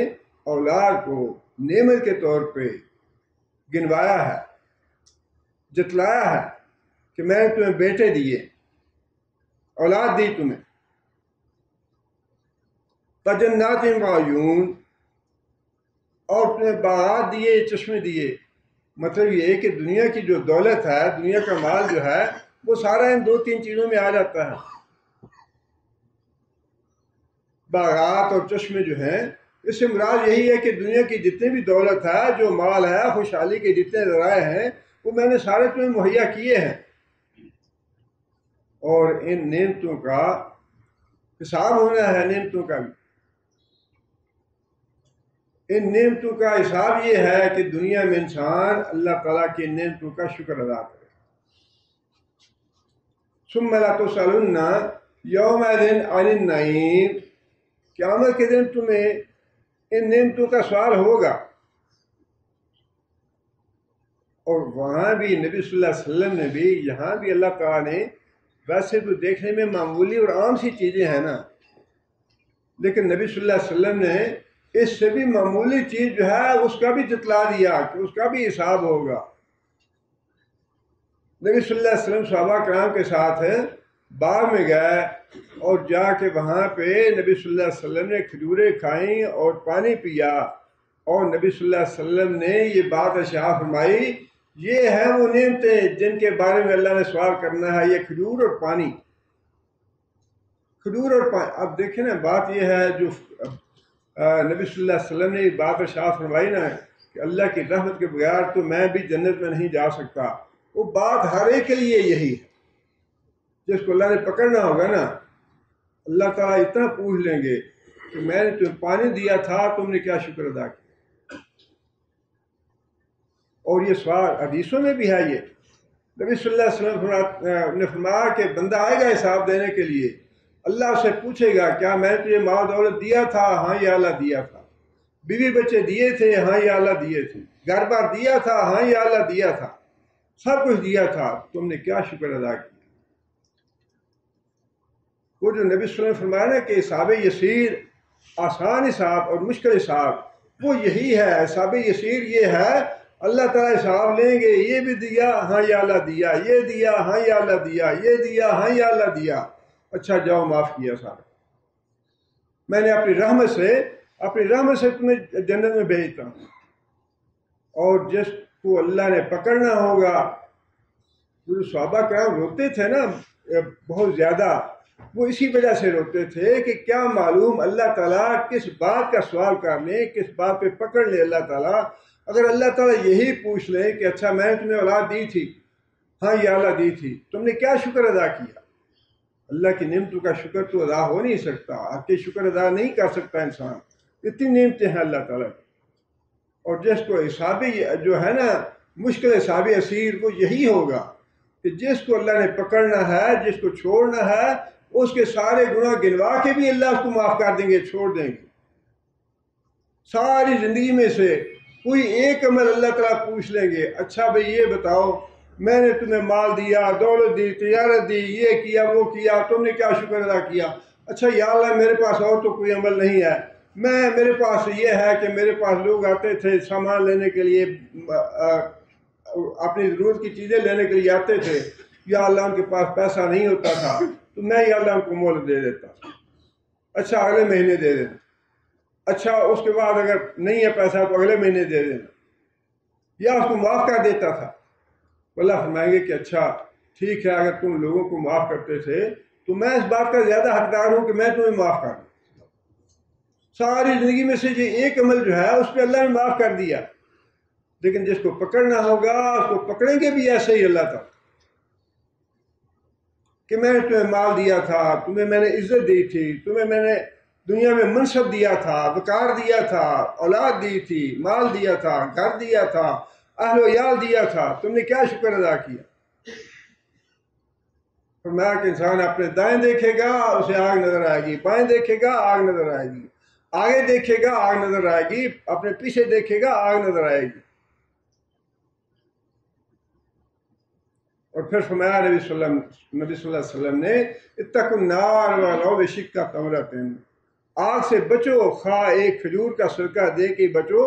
اولاد کو نعمت کے طور پہ گنوایا ہے، جتلایا ہے کہ میں نے تمہیں بیٹے دیے، اولاد دی تمہیں۔ جنات وعیون، اور تمہیں باغات دیے، چشمے دیے۔ مطلب یہ ہے کہ دنیا کی جو دولت ہے، دنیا کا مال جو ہے، وہ سارا ان دو تین چیزوں میں آ جاتا ہے۔ باغات اور چشمے جو ہیں، اس سے مراد یہی ہے کہ دنیا کی جتنی بھی دولت ہے، جو مال ہے، خوشحالی کے جتنے ذرائع ہیں، وہ میں نے سارے تمہیں مہیا کیے ہیں، اور ان نعمتوں کا حساب ہونا ہے، نعمتوں کا بھی۔ ان نعمتوں کا حساب یہ ہے کہ دنیا میں انسان اللہ تعالیٰ کی نعمتوں کا شکر ادا کرے۔ ثم لتسألن یومئذ عن النعیم، قیامت کے دن تمہیں ان نعمتوں کا سوال ہوگا۔ اور وہاں بھی نبی صلی اللہ علیہ وسلم نے بھی، یہاں بھی اللہ تعالیٰ نے، ویسے تو دیکھنے میں معمولی اور عام سی چیزیں ہیں نا، لیکن نبی صلی اللہ علیہ وسلم نے اس سے بھی معمولی چیز جو ہے اس کا بھی جتلا دیا کہ اس کا بھی حساب ہوگا۔ نبی صلی اللہ علیہ وسلم صحابہ کرام کے ساتھ باغ میں گئے، اور جا کے وہاں پہ نبی صلی اللہ علیہ وسلم نے کھجوریں کھائیں اور پانی پیا، اور نبی صلی اللہ علیہ وسلم نے یہ بات ارشاد فرمائی، یہ ہیں وہ نعمتیں جن کے بارے میں اللہ نے سوال کرنا ہے، یہ کھجور اور پانی، کھجور اور پانی۔ اب دیکھیں نا، بات یہ ہے جو نبی صلی اللہ علیہ وسلم نے یہ بات ارشاد فرمائی نا کہ اللہ کی رحمت کے بغیر تو میں بھی جنت میں نہیں جا سکتا، وہ بات ہر ایک کے لیے یہی ہے۔ جس کو اللہ نے پکڑنا ہوگا نا، اللہ تعالیٰ اتنا پوچھ لیں گے کہ میں نے تمہیں پانی دیا تھا، تم نے کیا شکر ادا کیا۔ اور یہ سوال حدیثوں میں بھی ہے، یہ نبی صلی اللہ علیہ وسلم نے فرمایا کہ بندہ آئے گا حساب دینے کے لیے، اللہ سے پوچھے گا کیا میں نے تجھے مال دولت دیا تھا؟ ہاں یا اللہ دیا تھا۔ بیوی بچے دیے تھے؟ ہاں یا اللہ دیے تھے۔ گھر بار دیا تھا؟ ہاں یا اللہ دیا تھا۔ سب کچھ دیا تھا، تم نے کیا شکر ادا کیا؟ وہ جو نبی صلی اللہ علیہ وسلم فرمایا نا کہ حساب یسیر، آسان حساب اور مشکل حساب، وہ یہی ہے۔ حساب یسیر یہ ہے، اللہ تعالیٰ حساب لیں گے، یہ بھی دیا، ہاں یا اللہ دیا، یہ دیا، ہاں یا اللہ دیا، یہ دیا، ہاں یا اللہ دیا، اچھا جاؤ معاف کیا سارا، میں نے اپنی رحمت سے تمہیں جنت میں بھیجتا ہوں۔ اور جس کو اللہ نے پکڑنا ہوگا. وہ جو صحابہ کرام روتے تھے نا بہت زیادہ، وہ اسی وجہ سے روتے تھے کہ کیا معلوم اللہ تعالیٰ کس بات کا سوال کر لیں، کس بات پہ پکڑ لے اللہ تعالیٰ. اگر اللہ تعالیٰ یہی پوچھ لیں کہ اچھا میں نے تمہیں اولاد دی تھی، ہاں یا اللہ دی تھی، تم نے کیا شکر ادا کیا؟ اللہ کی نعمتوں کا شکر تو ادا ہو نہیں سکتا، آپ کے شکر ادا نہیں کر سکتا انسان. اتنی نعمتیں ہیں اللہ تعالیٰ کی. اور جس کو حساب جو ہے نا مشکل حساب اسیر، وہ یہی ہوگا کہ جس کو اللہ نے پکڑنا ہے، جس کو چھوڑنا ہے، اس کے سارے گناہ گنوا کے بھی اللہ اس کو معاف کر دیں گے، چھوڑ دیں گے. ساری زندگی میں سے کوئی ایک عمل اللہ تعالیٰ پوچھ لیں گے، اچھا بھئی یہ بتاؤ میں نے تمہیں مال دیا، دولت دی، تجارت دی، یہ کیا وہ کیا، تم نے کیا شکر ادا کیا؟ اچھا یا اللہ میرے پاس اور تو کوئی عمل نہیں ہے، میرے پاس یہ ہے کہ میرے پاس لوگ آتے تھے سامان لینے کے لیے، اپنی ضرورت کی چیزیں لینے کے لیے آتے تھے، یا اللہ ان کے پاس پیسہ نہیں ہوتا تھا تو میں یا اللہ ان کو مہلت دے دیتا، اچھا اگلے مہینے دے دینا، اچھا اس کے بعد اگر نہیں ہے پیسہ تو اگلے مہینے دے دینا، یا اس کو معاف کر دیتا تھا. اللہ فرمائیں گے کہ اچھا ٹھیک ہے، اگر تم لوگوں کو معاف کرتے تھے تو میں اس بات کا زیادہ حقدار ہوں کہ میں تمہیں معاف کر دوں. ساری زندگی میں سے یہ ایک عمل جو ہے اس پہ اللہ نے معاف کر دیا. لیکن جس کو پکڑنا ہوگا اس کو پکڑیں گے بھی ایسے ہی اللہ تعالیٰ کہ میں نے تمہیں مال دیا تھا، تمہیں میں نے عزت دی تھی، تمہیں میں نے دنیا میں منصب دیا تھا، وقار دیا تھا، اولاد دی تھی، مال دیا تھا، گھر دیا تھا، اہل و عیال دیا تھا، تم نے کیا شکر ادا کیا؟ فرمایا کہ انسان اپنے دائیں دیکھے گا اسے آگ نظر آئے گی، بائیں دیکھے گا آگ نظر آئے گی، آگے دیکھے گا آگ نظر آئے گی، اپنے پیچھے دیکھے گا آگ نظر آئے گی. اور پھر فرمایا نبی صلی اللہ علیہ وسلم نے اتقوا النار ولو بشق تمرۃ، آگ سے بچو خواہ ایک کھجور کا صدقہ دے کے بچو.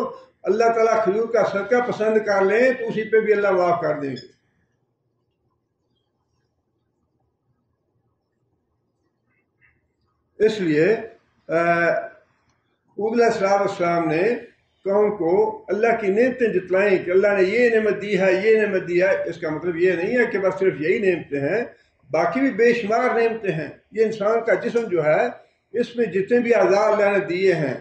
اللہ تعالیٰ کھجور کا صدقہ پسند کر لیں تو اسی پہ بھی اللہ معاف کر دیں گے. اس لیے حود علیہ السلام نے قوم کو اللہ کی نعمتیں جتلائیں کہ اللہ نے یہ نعمت دی ہے، یہ نعمت دی ہے. اس کا مطلب یہ نہیں ہے کہ بس صرف یہی نعمتیں ہیں، باقی بھی بے شمار نعمتیں ہیں. یہ انسان کا جسم جو ہے اس میں جتنے بھی اعضاء اللہ نے دیے ہیں،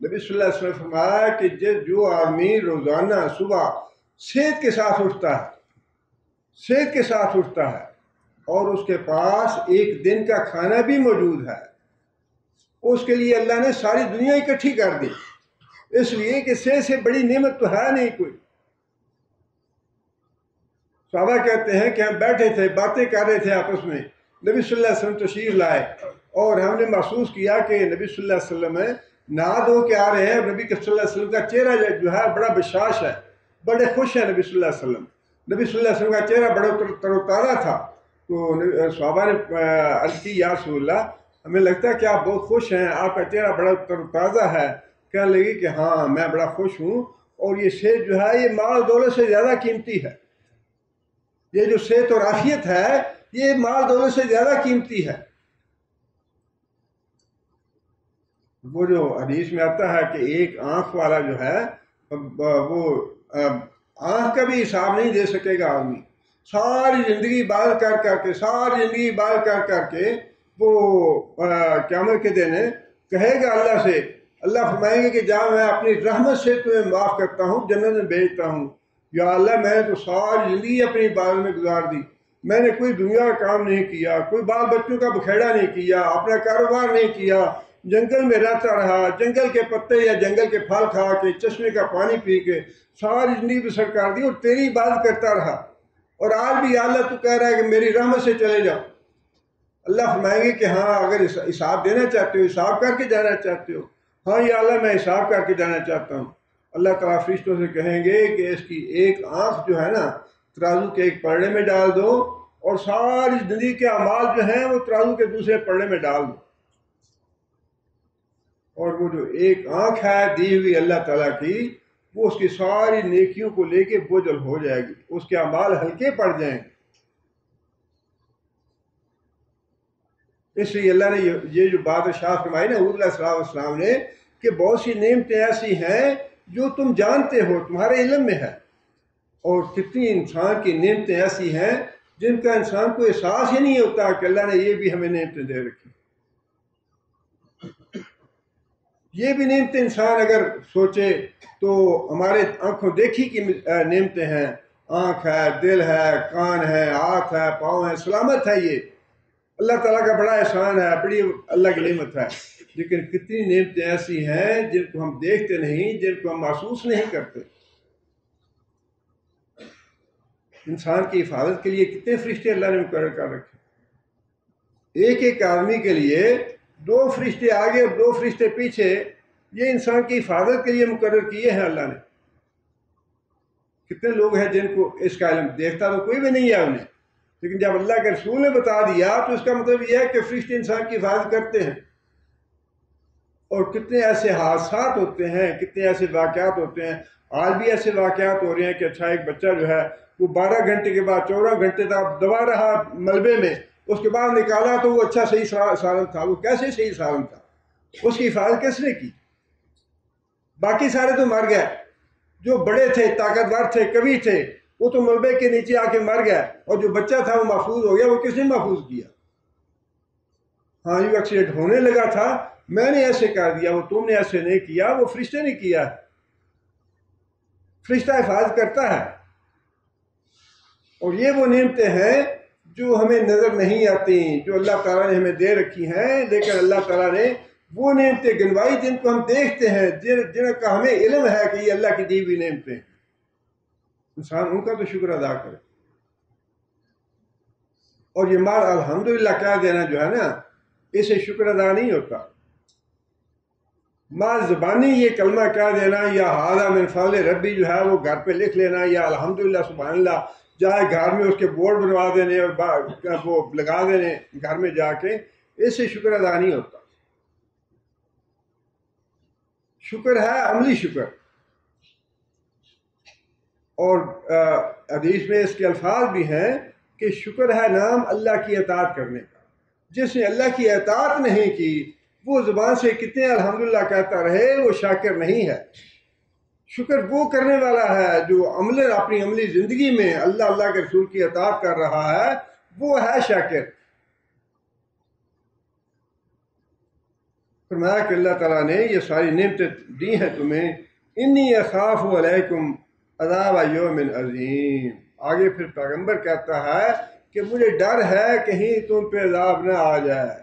نبی صلی اللہ علیہ وسلم نے فرمایا کہ جو آدمی روزانہ صبح صحت کے ساتھ اٹھتا ہے، صحت کے ساتھ اٹھتا ہے اور اس کے پاس ایک دن کا کھانا بھی موجود ہے، اس کے لیے اللہ نے ساری دنیا اکٹھی کر دی. اس لیے کہ صحت سے بڑی نعمت تو ہے نہیں کوئی. صحابہ کہتے ہیں کہ ہم بیٹھے تھے، باتیں کر رہے تھے آپس میں، نبی صلی اللہ علیہ وسلم تشریف لائے اور ہم نے محسوس کیا کہ نبی صلی اللہ علیہ وسلم نہا دھو کے آ رہے ہیں. نبی صلی اللہ علیہ وسلم کا چہرہ جو ہے بڑا بشاش ہے، بڑے خوش ہیں نبی صلی اللہ علیہ وسلم. نبی صلی اللہ علیہ وسلم کا چہرہ بڑا تر و تازہ تھا. تو صحابہ نے عرض کی یا رسول اللہ ہمیں لگتا ہے کہ آپ بہت خوش ہیں، آپ کا چہرہ بڑا تر و تازہ ہے. کہنے لگی کہ ہاں میں بڑا خوش ہوں، اور یہ صحت جو ہے یہ مال دولت سے زیادہ قیمتی ہے. یہ جو صحت اور عافیت ہے یہ مال دولت سے زیادہ قیمتی ہے. وہ جو حدیث میں آتا ہے کہ ایک آنکھ والا جو ہے وہ آنکھ کا بھی حساب نہیں دے سکے گا آدمی. ساری زندگی عبادت کر کر کے، ساری زندگی عبادت کر کر کے وہ قیامت کے دن کہے گا اللہ سے، اللہ فرمائیں گے کہ جہاں میں اپنی رحمت سے تمہیں معاف کرتا ہوں، جنت میں بھیجتا ہوں. یا اللہ میں نے تو ساری زندگی اپنی عبادت میں گزار دی، میں نے کوئی دنیا کا کام نہیں کیا، کوئی بال بچوں کا بکھیڑا نہیں کیا، اپنا کاروبار نہیں کیا، جنگل میں رہتا رہا، جنگل کے پتے یا جنگل کے پھل کھا کے، چشمے کا پانی پی کے ساری زندگی بسر کر دی اور تیری عبادت کرتا رہا. اور آج بھی یا اللہ تو کہہ رہا ہے کہ میری رحمت سے چلے جاؤ. اللہ فرمائیں گے کہ ہاں اگر حساب دینا چاہتے ہو، حساب کر کے جانا چاہتے ہو، ہاں یا اللہ میں حساب کر کے جانا چاہتا ہوں. اللہ تعالیٰ فرشتوں سے کہیں گے کہ اس کی ایک آنکھ جو ہے نا ترازو کے ایک پلڑے میں ڈال دو، اور ساری زندگی کے اعمال جو ہیں وہ ترازو کے دوسرے پلڑے میں ڈال دو. اور وہ جو ایک آنکھ ہے دی ہوئی اللہ تعالیٰ کی، وہ اس کی ساری نیکیوں کو لے کے بوجھل ہو جائے گی، اس کے اعمال ہلکے پڑ جائیں گے. اس لیے اللہ نے یہ جو بات ارشاد فرمائی نا حود علیہ السلام نے کہ بہت سی نعمتیں ایسی ہیں جو تم جانتے ہو، تمہارے علم میں ہے، اور کتنی انسان کی نعمتیں ایسی ہیں جن کا انسان کو احساس ہی نہیں ہوتا کہ اللہ نے یہ بھی ہمیں نعمتیں دے رکھی. یہ بھی نعمتیں انسان اگر سوچے تو ہمارے آنکھوں دیکھی کی نعمتیں ہیں. آنکھ ہے، دل ہے، کان ہے، ہاتھ ہے، پاؤں ہے، سلامت ہے. یہ اللہ تعالیٰ کا بڑا احسان ہے، بڑی اللہ کی نعمت ہے. لیکن کتنی نعمتیں ایسی ہیں جن کو ہم دیکھتے نہیں، جن کو ہم محسوس نہیں کرتے. انسان کی حفاظت کے لیے کتنے فرشتے اللہ نے مقرر کر رکھے. ایک ایک آدمی کے لیے 2 فرشتے آگے اور 2 فرشتے پیچھے، یہ انسان کی حفاظت کے لیے مقرر کیے ہیں اللہ نے. کتنے لوگ ہیں جن کو اس کا علم، دیکھتا تو کوئی بھی نہیں ہے انہیں، لیکن جب اللہ کے رسول نے بتا دیا تو اس کا مطلب یہ ہے کہ فرشتے انسان کی حفاظت کرتے ہیں. اور کتنے ایسے حادثات ہوتے ہیں، کتنے ایسے واقعات ہوتے ہیں. آج بھی ایسے واقعات ہو رہے ہیں کہ اچھا ایک بچہ جو ہے وہ 12 گھنٹے کے بعد 14 گھنٹے تک دبا رہا ملبے میں، اس کے بعد نکالا تو وہ اچھا صحیح سالم تھا. وہ کیسے صحیح سالم تھا؟ اس کی حفاظت کس نے کی؟ باقی سارے تو مر گئے. جو بڑے تھے، طاقتور تھے، قوی تھے، وہ تو ملبے کے نیچے آ کے مر گئے، اور جو بچہ تھا وہ محفوظ ہو گیا. وہ کس نے محفوظ کیا؟ ہاں یہ ایکسیڈنٹ ہونے لگا تھا، میں نے ایسے کر دیا، وہ تم نے ایسے نہیں کیا، وہ فرشتے نے کیا. فرشتہ حفاظت کرتا ہے. اور یہ وہ نعمتیں ہیں جو ہمیں نظر نہیں آتی، جو اللہ تعالیٰ نے ہمیں دے رکھی ہیں. لیکن اللہ تعالیٰ نے وہ نعمتیں گنوائی جن کو ہم دیکھتے ہیں، جن کا ہمیں علم ہے کہ یہ اللہ کی دی ہوئی نعمتیں. انسان ان کا تو شکر ادا کرے. اور یہ مال الحمدللہ کہہ دینا جو ہے نا، اسے شکر ادا نہیں ہوتا. مال زبانی یہ کلمہ کہہ دینا، یا ھذا من فضل ربی جو ہے وہ گھر پہ لکھ لینا، یا الحمدللہ سبحان اللہ جائے گھر میں اس کے بورڈ بنوا دینے اور وہ لگا دینے گھر میں جا کے، اسے شکر ادا نہیں ہوتا. شکر ہے عملی شکر. اور حدیث میں اس کے الفاظ بھی ہیں کہ شکر ہے نام اللہ کی اطاعت کرنے کا. جس نے اللہ کی اطاعت نہیں کی وہ زبان سے کتنے الحمدللہ کہتا رہے، وہ شاکر نہیں ہے. شکر وہ کرنے والا ہے جو عمل اپنی عملی زندگی میں اللہ کے رسول کی اطاعت کر رہا ہے، وہ ہے شاکر. فرمایا کہ اللہ تعالیٰ نے یہ ساری نعمتیں دی ہیں تمہیں. انی اخاف علیکم عذاب یوم عظیم. آگے پھر پیغمبر کہتا ہے کہ مجھے ڈر ہے کہیں تم پہ عذاب نہ آ جائے.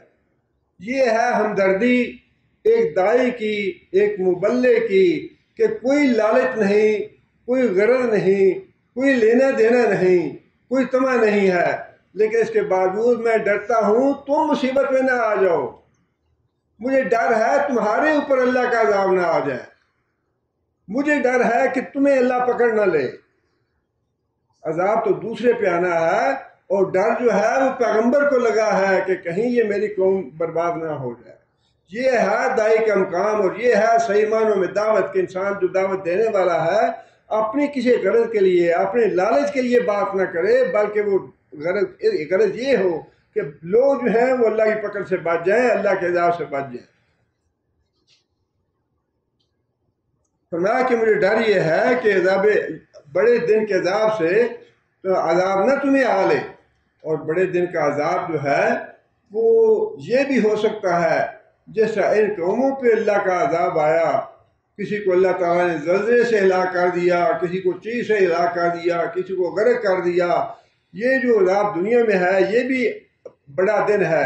یہ ہے ہمدردی ایک دائی کی، ایک مبلغ کی، کہ کوئی لالچ نہیں، کوئی غرض نہیں، کوئی لینا دینا نہیں، کوئی طمع نہیں ہے، لیکن اس کے باوجود میں ڈرتا ہوں تم مصیبت میں نہ آ جاؤ. مجھے ڈر ہے تمہارے اوپر اللہ کا عذاب نہ آ جائے. مجھے ڈر ہے کہ تمہیں اللہ پکڑ نہ لے. عذاب تو دوسرے پہ آنا ہے، اور ڈر جو ہے وہ پیغمبر کو لگا ہے کہ کہیں یہ میری قوم برباد نہ ہو جائے. یہ ہے دائی کا مقام، اور یہ ہے صحیح معنوں میں دعوت کے انسان جو دعوت دینے والا ہے اپنی کسی غرض کے لیے، اپنے لالچ کے لیے بات نہ کرے، بلکہ وہ غرض یہ ہو کہ لوگ جو ہیں وہ اللہ کی پکڑ سے بچ جائیں، اللہ کے عذاب سے بچ جائیں. فرمایا کہ مجھے ڈر یہ ہے کہ عذاب بڑے دن کے عذاب سے تو عذاب نہ تمہیں آ لے. اور بڑے دن کا عذاب جو ہے وہ یہ بھی ہو سکتا ہے جیسا ان قوموں پہ اللہ کا عذاب آیا. کسی کو اللہ تعالیٰ نے زلزلے سے ہلاک کر دیا، کسی کو چیز سے ہلاک کر دیا، کسی کو غرق کر دیا. یہ جو عذاب دنیا میں ہے یہ بھی بڑا دن ہے.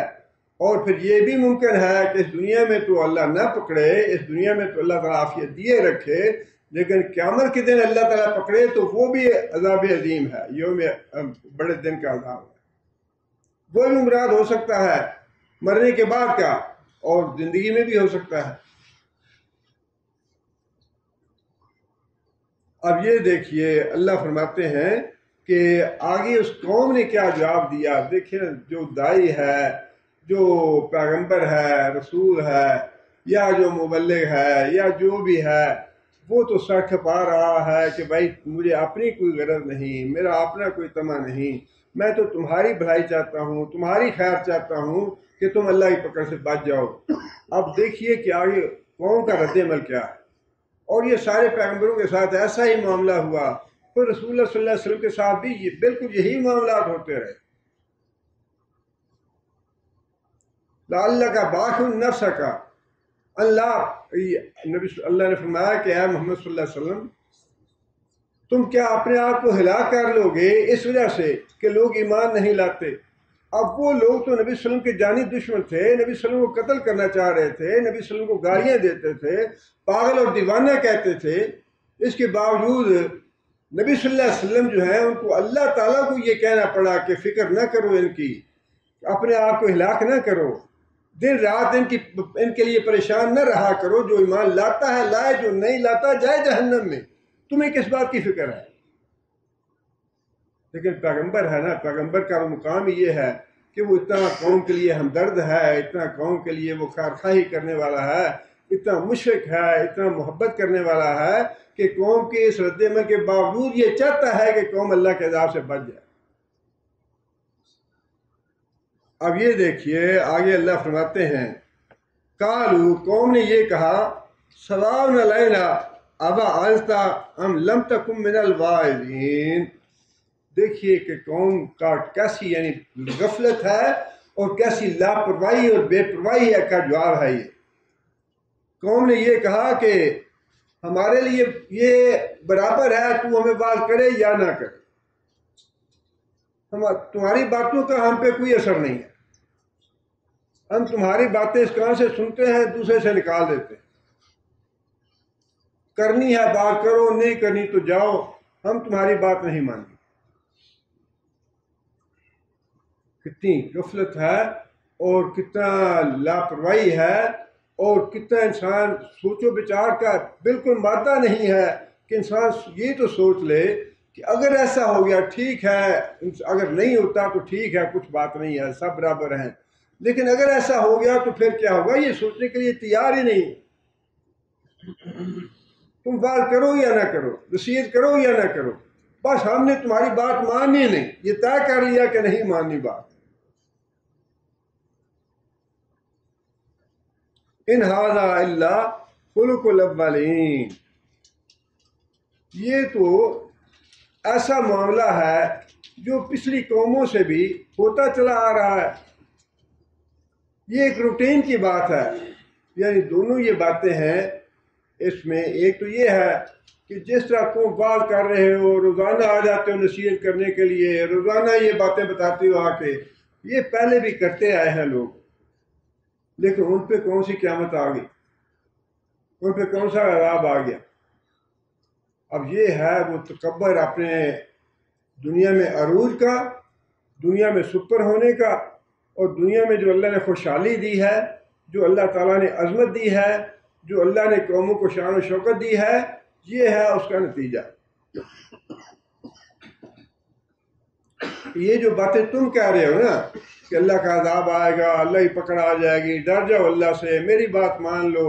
اور پھر یہ بھی ممکن ہے کہ اس دنیا میں تو اللہ نہ پکڑے، اس دنیا میں تو اللہ تعالیٰ عافیت دیے رکھے، لیکن قیامت کے دن اللہ تعالیٰ پکڑے تو وہ بھی عذاب عظیم ہے، یوم بڑے دن کا عذاب ہے. وہ بھی مراد ہو سکتا ہے مرنے کے بعد کا، اور زندگی میں بھی ہو سکتا ہے. اب یہ دیکھیے اللہ فرماتے ہیں کہ آگے اس قوم نے کیا جواب دیا. دیکھیں جو دائی ہے، جو پیغمبر ہے، رسول ہے، یا جو مبلغ ہے، یا جو بھی ہے، وہ تو سر کھپا رہا ہے کہ بھائی مجھے اپنی کوئی غرض نہیں، میرا اپنا کوئی طمع نہیں، میں تو تمہاری بھلائی چاہتا ہوں، تمہاری خیر چاہتا ہوں کہ تم اللہ کی پکڑ سے بچ جاؤ. اب دیکھیے کہ آگے قوم کا رد عمل کیا ہے. اور یہ سارے پیغمبروں کے ساتھ ایسا ہی معاملہ ہوا. خود رسول اللہ صلی اللہ علیہ وسلم کے ساتھ بھی بالکل یہی معاملات ہوتے رہے. اللہ کا باخ نفس کا اللہ نے فرمایا کہ اے محمد صلی اللہ علیہ وسلم تم کیا اپنے آپ کو ہلاک کر لو گے اس وجہ سے کہ لوگ ایمان نہیں لاتے. اب وہ لوگ تو نبی صلی اللہ علیہ وسلم کے جانی دشمن تھے، نبی صلی اللہ علیہ وسلم کو قتل کرنا چاہ رہے تھے، نبی صلی اللہ علیہ وسلم کو گالیاں دیتے تھے، پاگل اور دیوانہ کہتے تھے. اس کے باوجود نبی صلی اللہ علیہ وسلم جو ہیں ان کو اللہ تعالیٰ کو یہ کہنا پڑا کہ فکر نہ کرو ان کی، اپنے آپ کو ہلاک نہ کرو، دن رات ان کے لیے پریشان نہ رہا کرو. جو ایمان لاتا ہے لائے، جو نہیں لاتا جائے جہنم میں. تمہیں کس بات کی فکر ہے؟ لیکن پیغمبر ہے نا، پیغمبر کا مقام یہ ہے کہ وہ اتنا قوم کے لیے ہمدرد ہے، اتنا قوم کے لیے وہ خیرخواہی کرنے والا ہے، اتنا مشفق ہے، اتنا محبت کرنے والا ہے کہ قوم کے اس رد عمل کے باوجود یہ چاہتا ہے کہ قوم اللہ کے عذاب سے بچ جائے. اب یہ دیکھیے آگے اللہ فرماتے ہیں قالو، قوم نے یہ کہا سواء علینا اوعظت ام لم تکن من الواعظین. دیکھیے کہ قوم کا کیسی یعنی غفلت ہے اور کیسی لاپرواہی اور بے پرواہی کا جواب ہے. یہ قوم نے یہ کہا کہ ہمارے لیے یہ برابر ہے تو ہمیں بات کرے یا نہ کرے، تمہاری باتوں کا ہم پہ کوئی اثر نہیں ہے، ہم تمہاری باتیں اس کان سے سنتے ہیں دوسرے سے نکال دیتے ہیں. کرنی ہے بات کرو، نہیں کرنی تو جاؤ، ہم تمہاری بات نہیں مانیں. کتنی غفلت ہے اور کتنا لاپرواہی ہے اور کتنا انسان سوچو بچار کا بالکل مادہ نہیں ہے کہ انسان یہ تو سوچ لے کہ اگر ایسا ہو گیا ٹھیک ہے، اگر نہیں ہوتا تو ٹھیک ہے، کچھ بات نہیں ہے، سب برابر ہیں. لیکن اگر ایسا ہو گیا تو پھر کیا ہوگا، یہ سوچنے کے لیے تیار ہی نہیں. تم بات کرو یا نہ کرو، نصیحت کرو یا نہ کرو، بس ہم نے تمہاری بات ماننی نہیں، یہ طے کر لیا کہ نہیں ماننی بات. ان ھذا الا خلق الاولین. یہ تو ایسا معاملہ ہے جو پچھلی قوموں سے بھی ہوتا چلا آ رہا ہے. یہ ایک روٹین کی بات ہے. یعنی دونوں یہ باتیں ہیں اس میں. ایک تو یہ ہے کہ جس طرح تم بات کر رہے ہو، روزانہ آ جاتے ہو نصیحت کرنے کے لیے، روزانہ یہ باتیں بتاتے ہو آ کے، یہ پہلے بھی کرتے آئے ہیں لوگ. لیکن ان پہ کون سی قیامت آ گئی، ان پہ کون سا عذاب آ گیا. اب یہ ہے وہ تکبر اپنے دنیا میں عروج کا، دنیا میں سپر ہونے کا، اور دنیا میں جو اللہ نے خوشحالی دی ہے، جو اللہ تعالیٰ نے عظمت دی ہے، جو اللہ نے قوموں کو شان و شوکت دی ہے، یہ ہے اس کا نتیجہ. یہ جو باتیں تم کہہ رہے ہو نا کہ اللہ کا عذاب آئے گا، اللہ ہی پکڑ آ جائے گی، ڈر جاؤ اللہ سے، میری بات مان لو،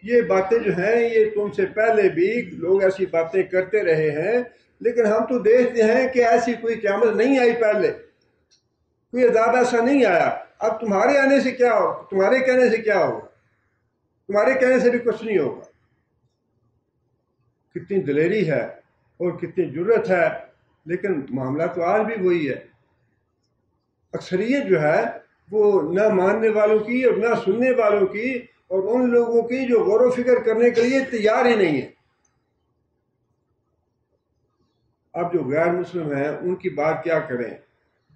یہ باتیں جو ہیں یہ تم سے پہلے بھی لوگ ایسی باتیں کرتے رہے ہیں. لیکن ہم تو دیکھتے ہیں کہ ایسی کوئی قیامت نہیں آئی، پہلے کوئی عذاب ایسا نہیں آیا. اب تمہارے آنے سے کیا ہو، تمہارے کہنے سے کیا ہوگا، تمہارے کہنے سے بھی کچھ نہیں ہوگا. کتنی دلیری ہے اور کتنی جرت ہے. لیکن معاملہ تو آج بھی وہی ہے. اکثریت جو ہے وہ نہ ماننے والوں کی اور نہ سننے والوں کی اور ان لوگوں کی جو غور و فکر کرنے کے لیے تیار ہی نہیں ہے. اب جو غیر مسلم ہیں ان کی بات کیا کریں،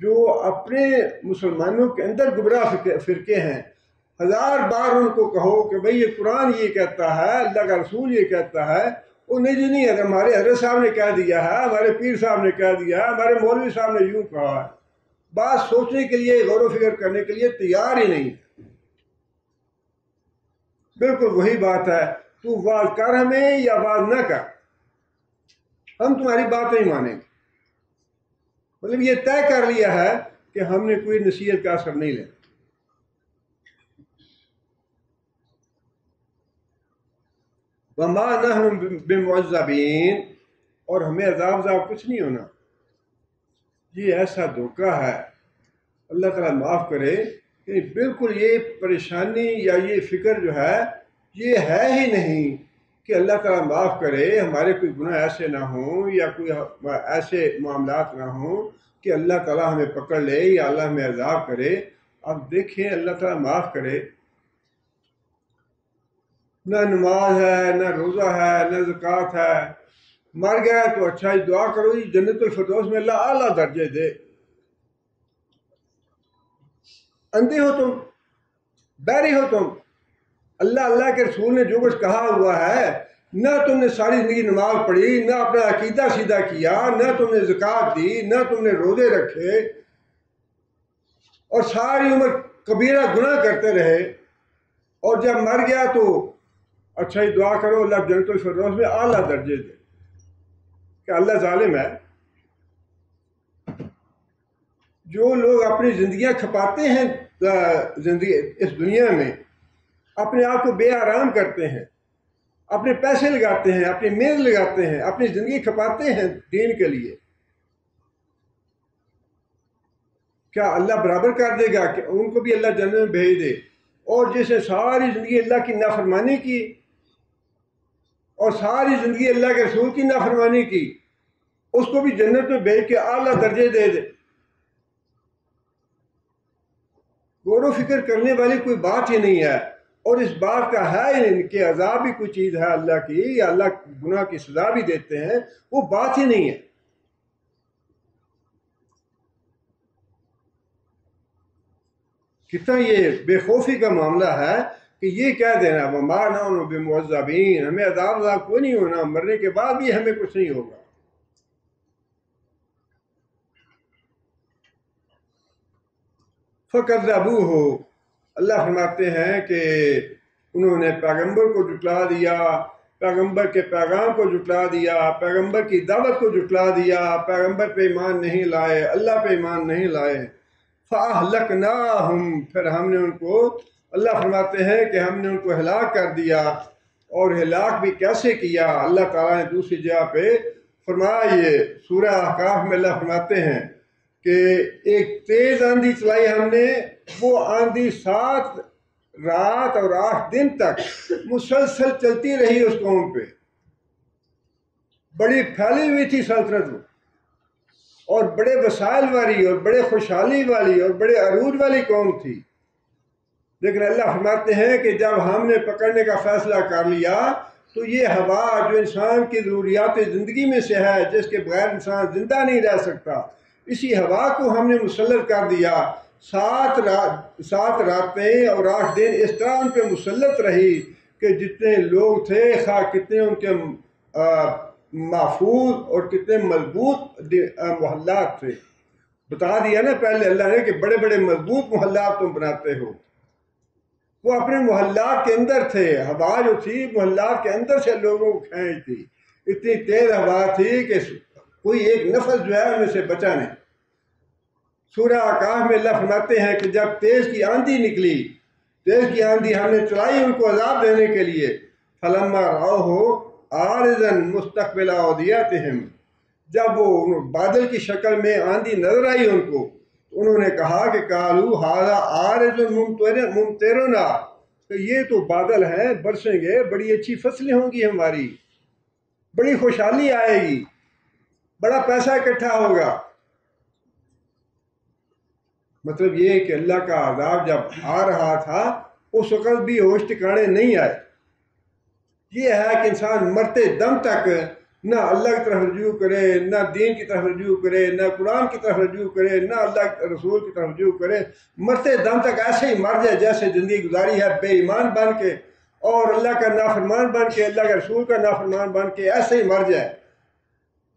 جو اپنے مسلمانوں کے اندر گمراہ فرقے ہیں. ہزار بار ان کو کہو کہ بھئی یہ قرآن یہ کہتا ہے، اللہ کا رسول یہ کہتا ہے، وہ نہیں جی نہیں ہے، ہمارے حضرت صاحب نے کہہ دیا ہے، ہمارے پیر صاحب نے کہہ دیا ہے، ہمارے مولوی صاحب نے یوں کہا ہے. بات سوچنے کے لیے، غور و فکر کرنے کے لیے تیار ہی نہیں. بالکل وہی بات ہے، تو واز کر ہمیں یا واز نہ کر، ہم تمہاری بات نہیں مانیں گے. مطلب یہ طے کر لیا ہے کہ ہم نے کوئی نصیحت کا اثر نہیں لینا. وما نحن بمعذبین، اور ہمیں عذاب کچھ نہیں ہونا. یہ ایسا دھوکہ ہے، اللہ تعالیٰ معاف کرے، کہ بالکل یہ پریشانی یا یہ فکر جو ہے یہ ہے ہی نہیں کہ اللہ تعالیٰ معاف کرے، ہمارے کوئی گناہ ایسے نہ ہوں یا کوئی ایسے معاملات نہ ہوں کہ اللہ تعالیٰ ہمیں پکڑ لے یا اللہ ہمیں عذاب کرے۔ اب دیکھیں اللہ تعالیٰ معاف کرے، نہ نماز ہے، نہ روزہ ہے، نہ زکوٰۃ ہے، مر گیا تو اچھا ہی دعا کرو جی جنت الفردوس میں اللہ اعلیٰ درجے دے۔ اندھے ہو تم، بہرے ہو تم، اللہ کے رسول نے جو کچھ کہا ہوا ہے، نہ تم نے ساری زندگی نماز پڑھی، نہ اپنا عقیدہ سیدھا کیا، نہ تم نے زکوٰۃ دی، نہ تم نے روزے رکھے، اور ساری عمر کبیرہ گناہ کرتے رہے، اور جب مر گیا تو اچھا ہی دعا کرو اللہ جنت الفردوس میں اعلیٰ درجے دے۔ کہ اللہ ظالم ہے؟ جو لوگ اپنی زندگیاں کھپاتے ہیں زندگی اس دنیا میں، اپنے آپ کو بے آرام کرتے ہیں، اپنے پیسے لگاتے ہیں، اپنی محنت لگاتے ہیں، اپنی زندگی کھپاتے ہیں دین کے لیے، کیا اللہ برابر کر دے گا کہ ان کو بھی اللہ جنت میں بھیج دے؟ اور جس نے ساری زندگی اللہ کی نافرمانی کی اور ساری زندگی اللہ کے رسول کی نافرمانی کی، اس کو بھی جنت میں بھیج کے اعلیٰ درجے دے دے۔ غور و فکر کرنے والی کوئی بات ہی نہیں ہے، اور اس بات کا ہے ہی نہیں کہ عذاب بھی کوئی چیز ہے اللہ کی، یا اللہ گناہ کی سزا بھی دیتے ہیں، وہ بات ہی نہیں ہے۔ کتنا یہ بے خوفی کا معاملہ ہے کہ یہ کہہ دینا وَمَا نَحْنُ بِمُعَذَّبِينَ، ہمیں عذاب کوئی نہیں ہونا، مرنے کے بعد بھی ہمیں کچھ نہیں ہوگا۔ فَكَذَّبُوهُ، اللہ فرماتے ہیں کہ انہوں نے پیغمبر کو جھٹلا دیا، پیغمبر کے پیغام کو جھٹلا دیا، پیغمبر کی دعوت کو جھٹلا دیا، پیغمبر پہ ایمان نہیں لائے، اللہ پہ ایمان نہیں لائے۔ فَأَهْلَكْنَاهُمْ، پھر ہم نے ان کو، اللہ فرماتے ہیں کہ ہم نے ان کو ہلاک کر دیا، اور ہلاک بھی کیسے کیا؟ اللہ تعالیٰ نے دوسری جگہ پہ فرمایا، یہ سورہ احقاف میں اللہ فرماتے ہیں کہ ایک تیز آندھی چلائی ہم نے، وہ آندھی 7 رات اور 8 دن تک مسلسل چلتی رہی اس قوم پہ، بڑی پھیلی ہوئی تھی سلطنت، اور بڑے وسائل والی اور بڑے خوشحالی والی اور بڑے عروج والی قوم تھی، لیکن اللہ فرماتے ہیں کہ جب ہم نے پکڑنے کا فیصلہ کر لیا تو یہ ہوا جو انسان کی ضروریات زندگی میں سے ہے، جس کے بغیر انسان زندہ نہیں رہ سکتا، اسی ہوا کو ہم نے مسلط کر دیا۔ 7 راتیں اور 8 دن اس طرح ان پہ مسلط رہی کہ جتنے لوگ تھے، خواہ کتنے ان کے محفوظ اور کتنے مضبوط محلات تھے، بتا دیا نا پہلے اللہ نے کہ بڑے بڑے مضبوط محلات تم بناتے ہو، وہ اپنے محلات کے اندر تھے، ہوا جو تھی محلات کے اندر سے لوگوں کو کھینچ تھی، اتنی تیز ہوا تھی کہ کوئی ایک نفس جو ہے ان میں سے بچا نہیں۔ سورہ احقاف میں اللہ فرماتے ہیں کہ جب تیز کی آندھی نکلی، تیز کی آندھی ہم نے چلائی ان کو عذاب دینے کے لیے، فلما رأوہ عارضا مستقبل اودیتہم، جب وہ بادل کی شکل میں آندھی نظر آئی ان کو، تو انہوں نے کہا کہ قالوا ھذا عارض ممطرنا، کہ یہ تو بادل ہیں، برسیں گے، بڑی اچھی فصلیں ہوں گی ہماری، بڑی خوشحالی آئے گی، بڑا پیسہ اکٹھا ہوگا۔ مطلب یہ کہ اللہ کا عذاب جب آ رہا تھا اس وقت بھی ہوش ٹھکانے نہیں آئے۔ یہ ہے کہ انسان مرتے دم تک نہ اللہ کی طرف رجوع کرے، نہ دین کی طرف رجوع کرے، نہ قرآن کی طرف رجوع کرے، نہ اللہ کے رسول کی طرف رجوع کرے، مرتے دم تک ایسے ہی مر جائے جیسے زندگی گزاری ہے، بے ایمان بن کے اور اللہ کا نافرمان بن کے، اللہ کے رسول کا نافرمان بن کے ایسے ہی مر جائے۔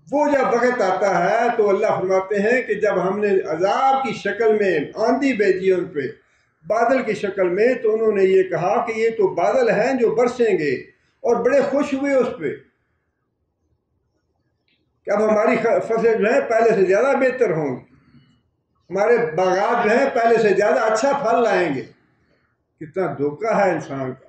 وہ جب وقت آتا ہے تو اللہ فرماتے ہیں کہ جب ہم نے عذاب کی شکل میں آندھی بھیجی ان پہ، بادل کی شکل میں، تو انہوں نے یہ کہا کہ یہ تو بادل ہیں جو برسیں گے، اور بڑے خوش ہوئے اس پہ کہ اب ہماری فصلیں جو ہیں پہلے سے زیادہ بہتر ہوں گی، ہمارے باغات جو ہیں پہلے سے زیادہ اچھا پھل لائیں گے۔ کتنا دھوکہ ہے انسان کا۔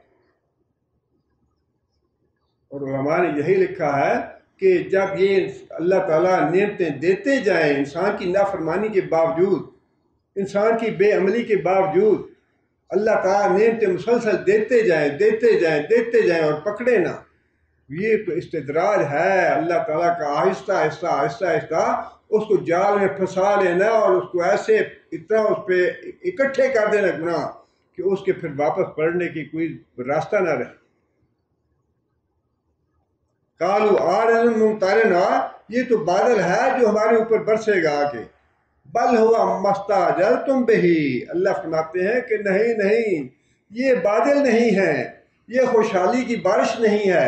اور علماء نے یہی لکھا ہے کہ جب یہ اللہ تعالیٰ نعمتیں دیتے جائیں انسان کی نافرمانی کے باوجود، انسان کی بے عملی کے باوجود، اللہ تعالیٰ نعمتیں مسلسل دیتے جائیں اور پکڑے نہ، یہ تو استدراج ہے اللہ تعالیٰ کا، آہستہ آہستہ آہستہ آہستہ اس کو جال میں پھنسا لینا اور اس کو ایسے اتنا اس پہ اکٹھے کر دینا گناہ کہ اس کے پھر واپس پلٹنے کی کوئی راستہ نہ رہے۔ کالو عارض ممطرنا، یہ تو بادل ہے جو ہمارے اوپر برسے گا آ کے، بل ہوا مستعجلتم بہ، اللہ فرماتے ہیں کہ نہیں نہیں، یہ بادل نہیں ہے، یہ خوشحالی کی بارش نہیں ہے،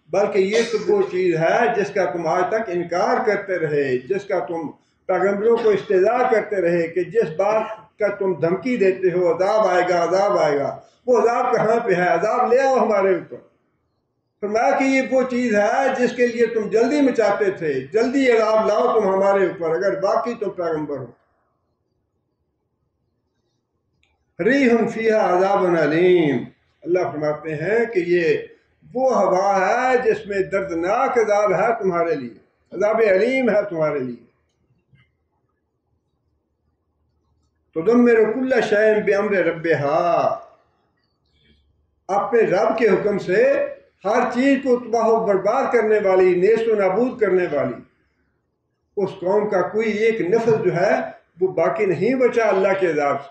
بلکہ یہ تو وہ چیز ہے جس کا تم آج تک انکار کرتے رہے، جس کا تم پیغمبروں کو استہزاء کرتے رہے کہ جس بات کا تم دھمکی دیتے ہو عذاب آئے گا عذاب آئے گا، وہ عذاب کہاں پہ ہے؟ عذاب لے آؤ ہمارے اوپر۔ فرمایا کہ یہ وہ چیز ہے جس کے لیے تم جلدی مچاتے تھے، جلدی عذاب لاؤ تم ہمارے اوپر اگر باقی تم پیغمبر ہو۔ ریح فیہا عذاب علیم، اللہ فرماتے ہیں کہ یہ وہ ہوا ہے جس میں دردناک عذاب ہے تمہارے لیے، عذاب علیم ہے تمہارے لیے۔ تدمر کل شیء بامر ربہا، اپنے رب کے حکم سے ہر چیز کو تباہ و برباد کرنے والی، نیست و نابود کرنے والی، اس قوم کا کوئی ایک نفس جو ہے وہ باقی نہیں بچا اللہ کے عذاب سے۔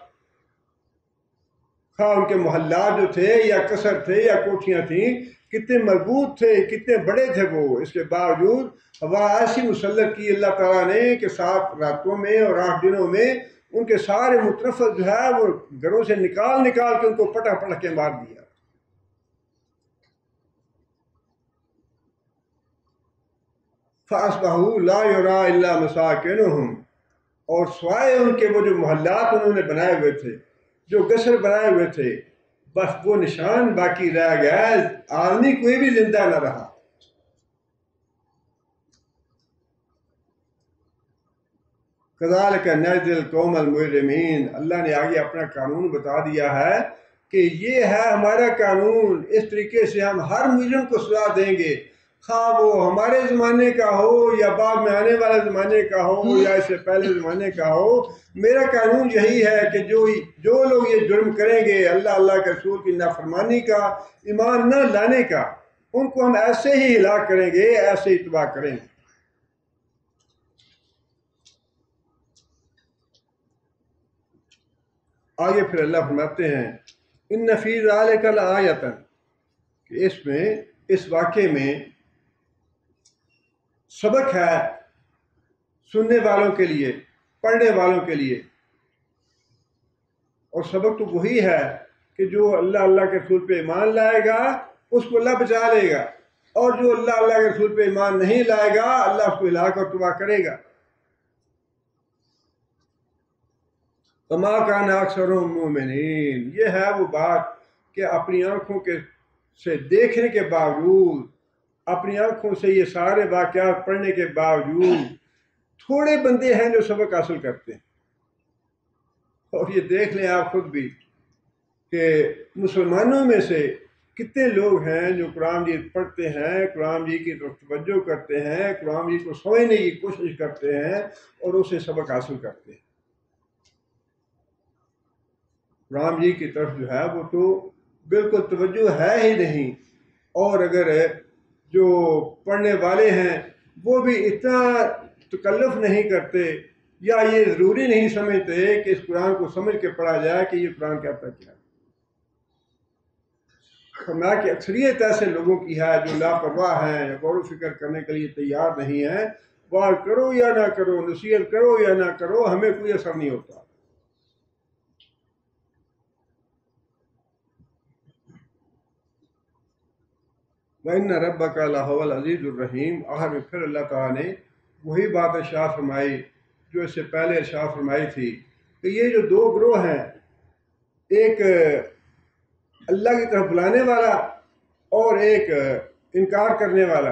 خواہ ان کے محلات جو تھے یا قصر تھے یا کوٹھیاں تھیں، کتنے مضبوط تھے، کتنے بڑے تھے وہ، اس کے باوجود ہوا ایسی مسلط کی اللہ تعالیٰ نے کہ 7 راتوں میں اور 8 دنوں میں ان کے سارے متنفذ جو ہے وہ گھروں سے نکال نکال کے ان کو پٹک پٹک کے مار دیا۔ فَأَصْبَحُوا لَا يُرَىٰ إِلَّا مَسَاكِنُهُمْ، اور سوائے ان کے وہ جو محلات انہوں نے بنائے ہوئے تھے، جو قصر بنائے ہوئے تھے، بس وہ نشان باقی رہ گیا، آدمی کوئی بھی زندہ نہ رہا۔ كَذَلِكَ نَجْزِي الْقَوْمَ الْمُجْرِمِينَ، اللہ نے آگے اپنا قانون بتا دیا ہے کہ یہ ہے ہمارا قانون، اس طریقے سے ہم ہر مجرم کو سزا دیں گے، خواہ وہ ہمارے زمانے کا ہو یا بعد میں آنے والے زمانے کا ہو یا اس سے پہلے زمانے کا ہو۔ میرا قانون یہی ہے کہ جو لوگ یہ جرم کریں گے اللہ کے رسول کی نافرمانی کا، ایمان نہ لانے کا، ان کو ہم ایسے ہی ہلاک کریں گے، ایسے ہی تباہ کریں گے۔ آگے پھر اللہ فرماتے ہیں ان فی ذالک لآیۃ، کہ اس واقعے میں سبق ہے سننے والوں کے لیے، پڑھنے والوں کے لیے، اور سبق تو وہی ہے کہ جو اللہ کے رسول پہ ایمان لائے گا اس کو اللہ بچا لے گا، اور جو اللہ کے رسول پہ ایمان نہیں لائے گا اللہ اس کو ہلاک اور تباہ کرے گا۔ وما کان اکثرهم مومنین، یہ ہے وہ بات کہ اپنی آنکھوں سے دیکھنے کے باوجود، اپنی آنکھوں سے یہ سارے واقعات پڑھنے کے باوجود تھوڑے بندے ہیں جو سبق حاصل کرتے ہیں۔ اور یہ دیکھ لیں آپ خود بھی کہ مسلمانوں میں سے کتنے لوگ ہیں جو قرآن مجید پڑھتے ہیں، قرآن مجید کی طرف توجہ کرتے ہیں، قرآن مجید کو سمجھنے کی کوشش کرتے ہیں اور اسے سبق حاصل کرتے ہیں۔ قرآن مجید کی طرف جو ہے وہ تو بالکل توجہ ہے ہی نہیں، اور اگر جو پڑھنے والے ہیں وہ بھی اتنا تکلف نہیں کرتے یا یہ ضروری نہیں سمجھتے کہ اس قرآن کو سمجھ کے پڑھا جائے کہ یہ قرآن کہتا کیا ہے۔ فرمایا کہ اکثریت ایسے لوگوں کی ہے جو لاپرواہ ہیں یا غور و فکر کرنے کے لیے تیار نہیں ہیں، وعظ کرو یا نہ کرو، نصیحت کرو یا نہ کرو، ہمیں کوئی اثر نہیں ہوتا۔ وَإِنَّ رَبَّكَ لَهُوَ الْعَزِيزُ الرَّحِيمُ، آخر میں پھر اللہ تعالیٰ نے وہی بات ارشاد فرمائی جو اس سے پہلے ارشاد فرمائی تھی کہ یہ جو 2 گروہ ہیں، ایک اللہ کی طرف بلانے والا اور ایک انکار کرنے والا،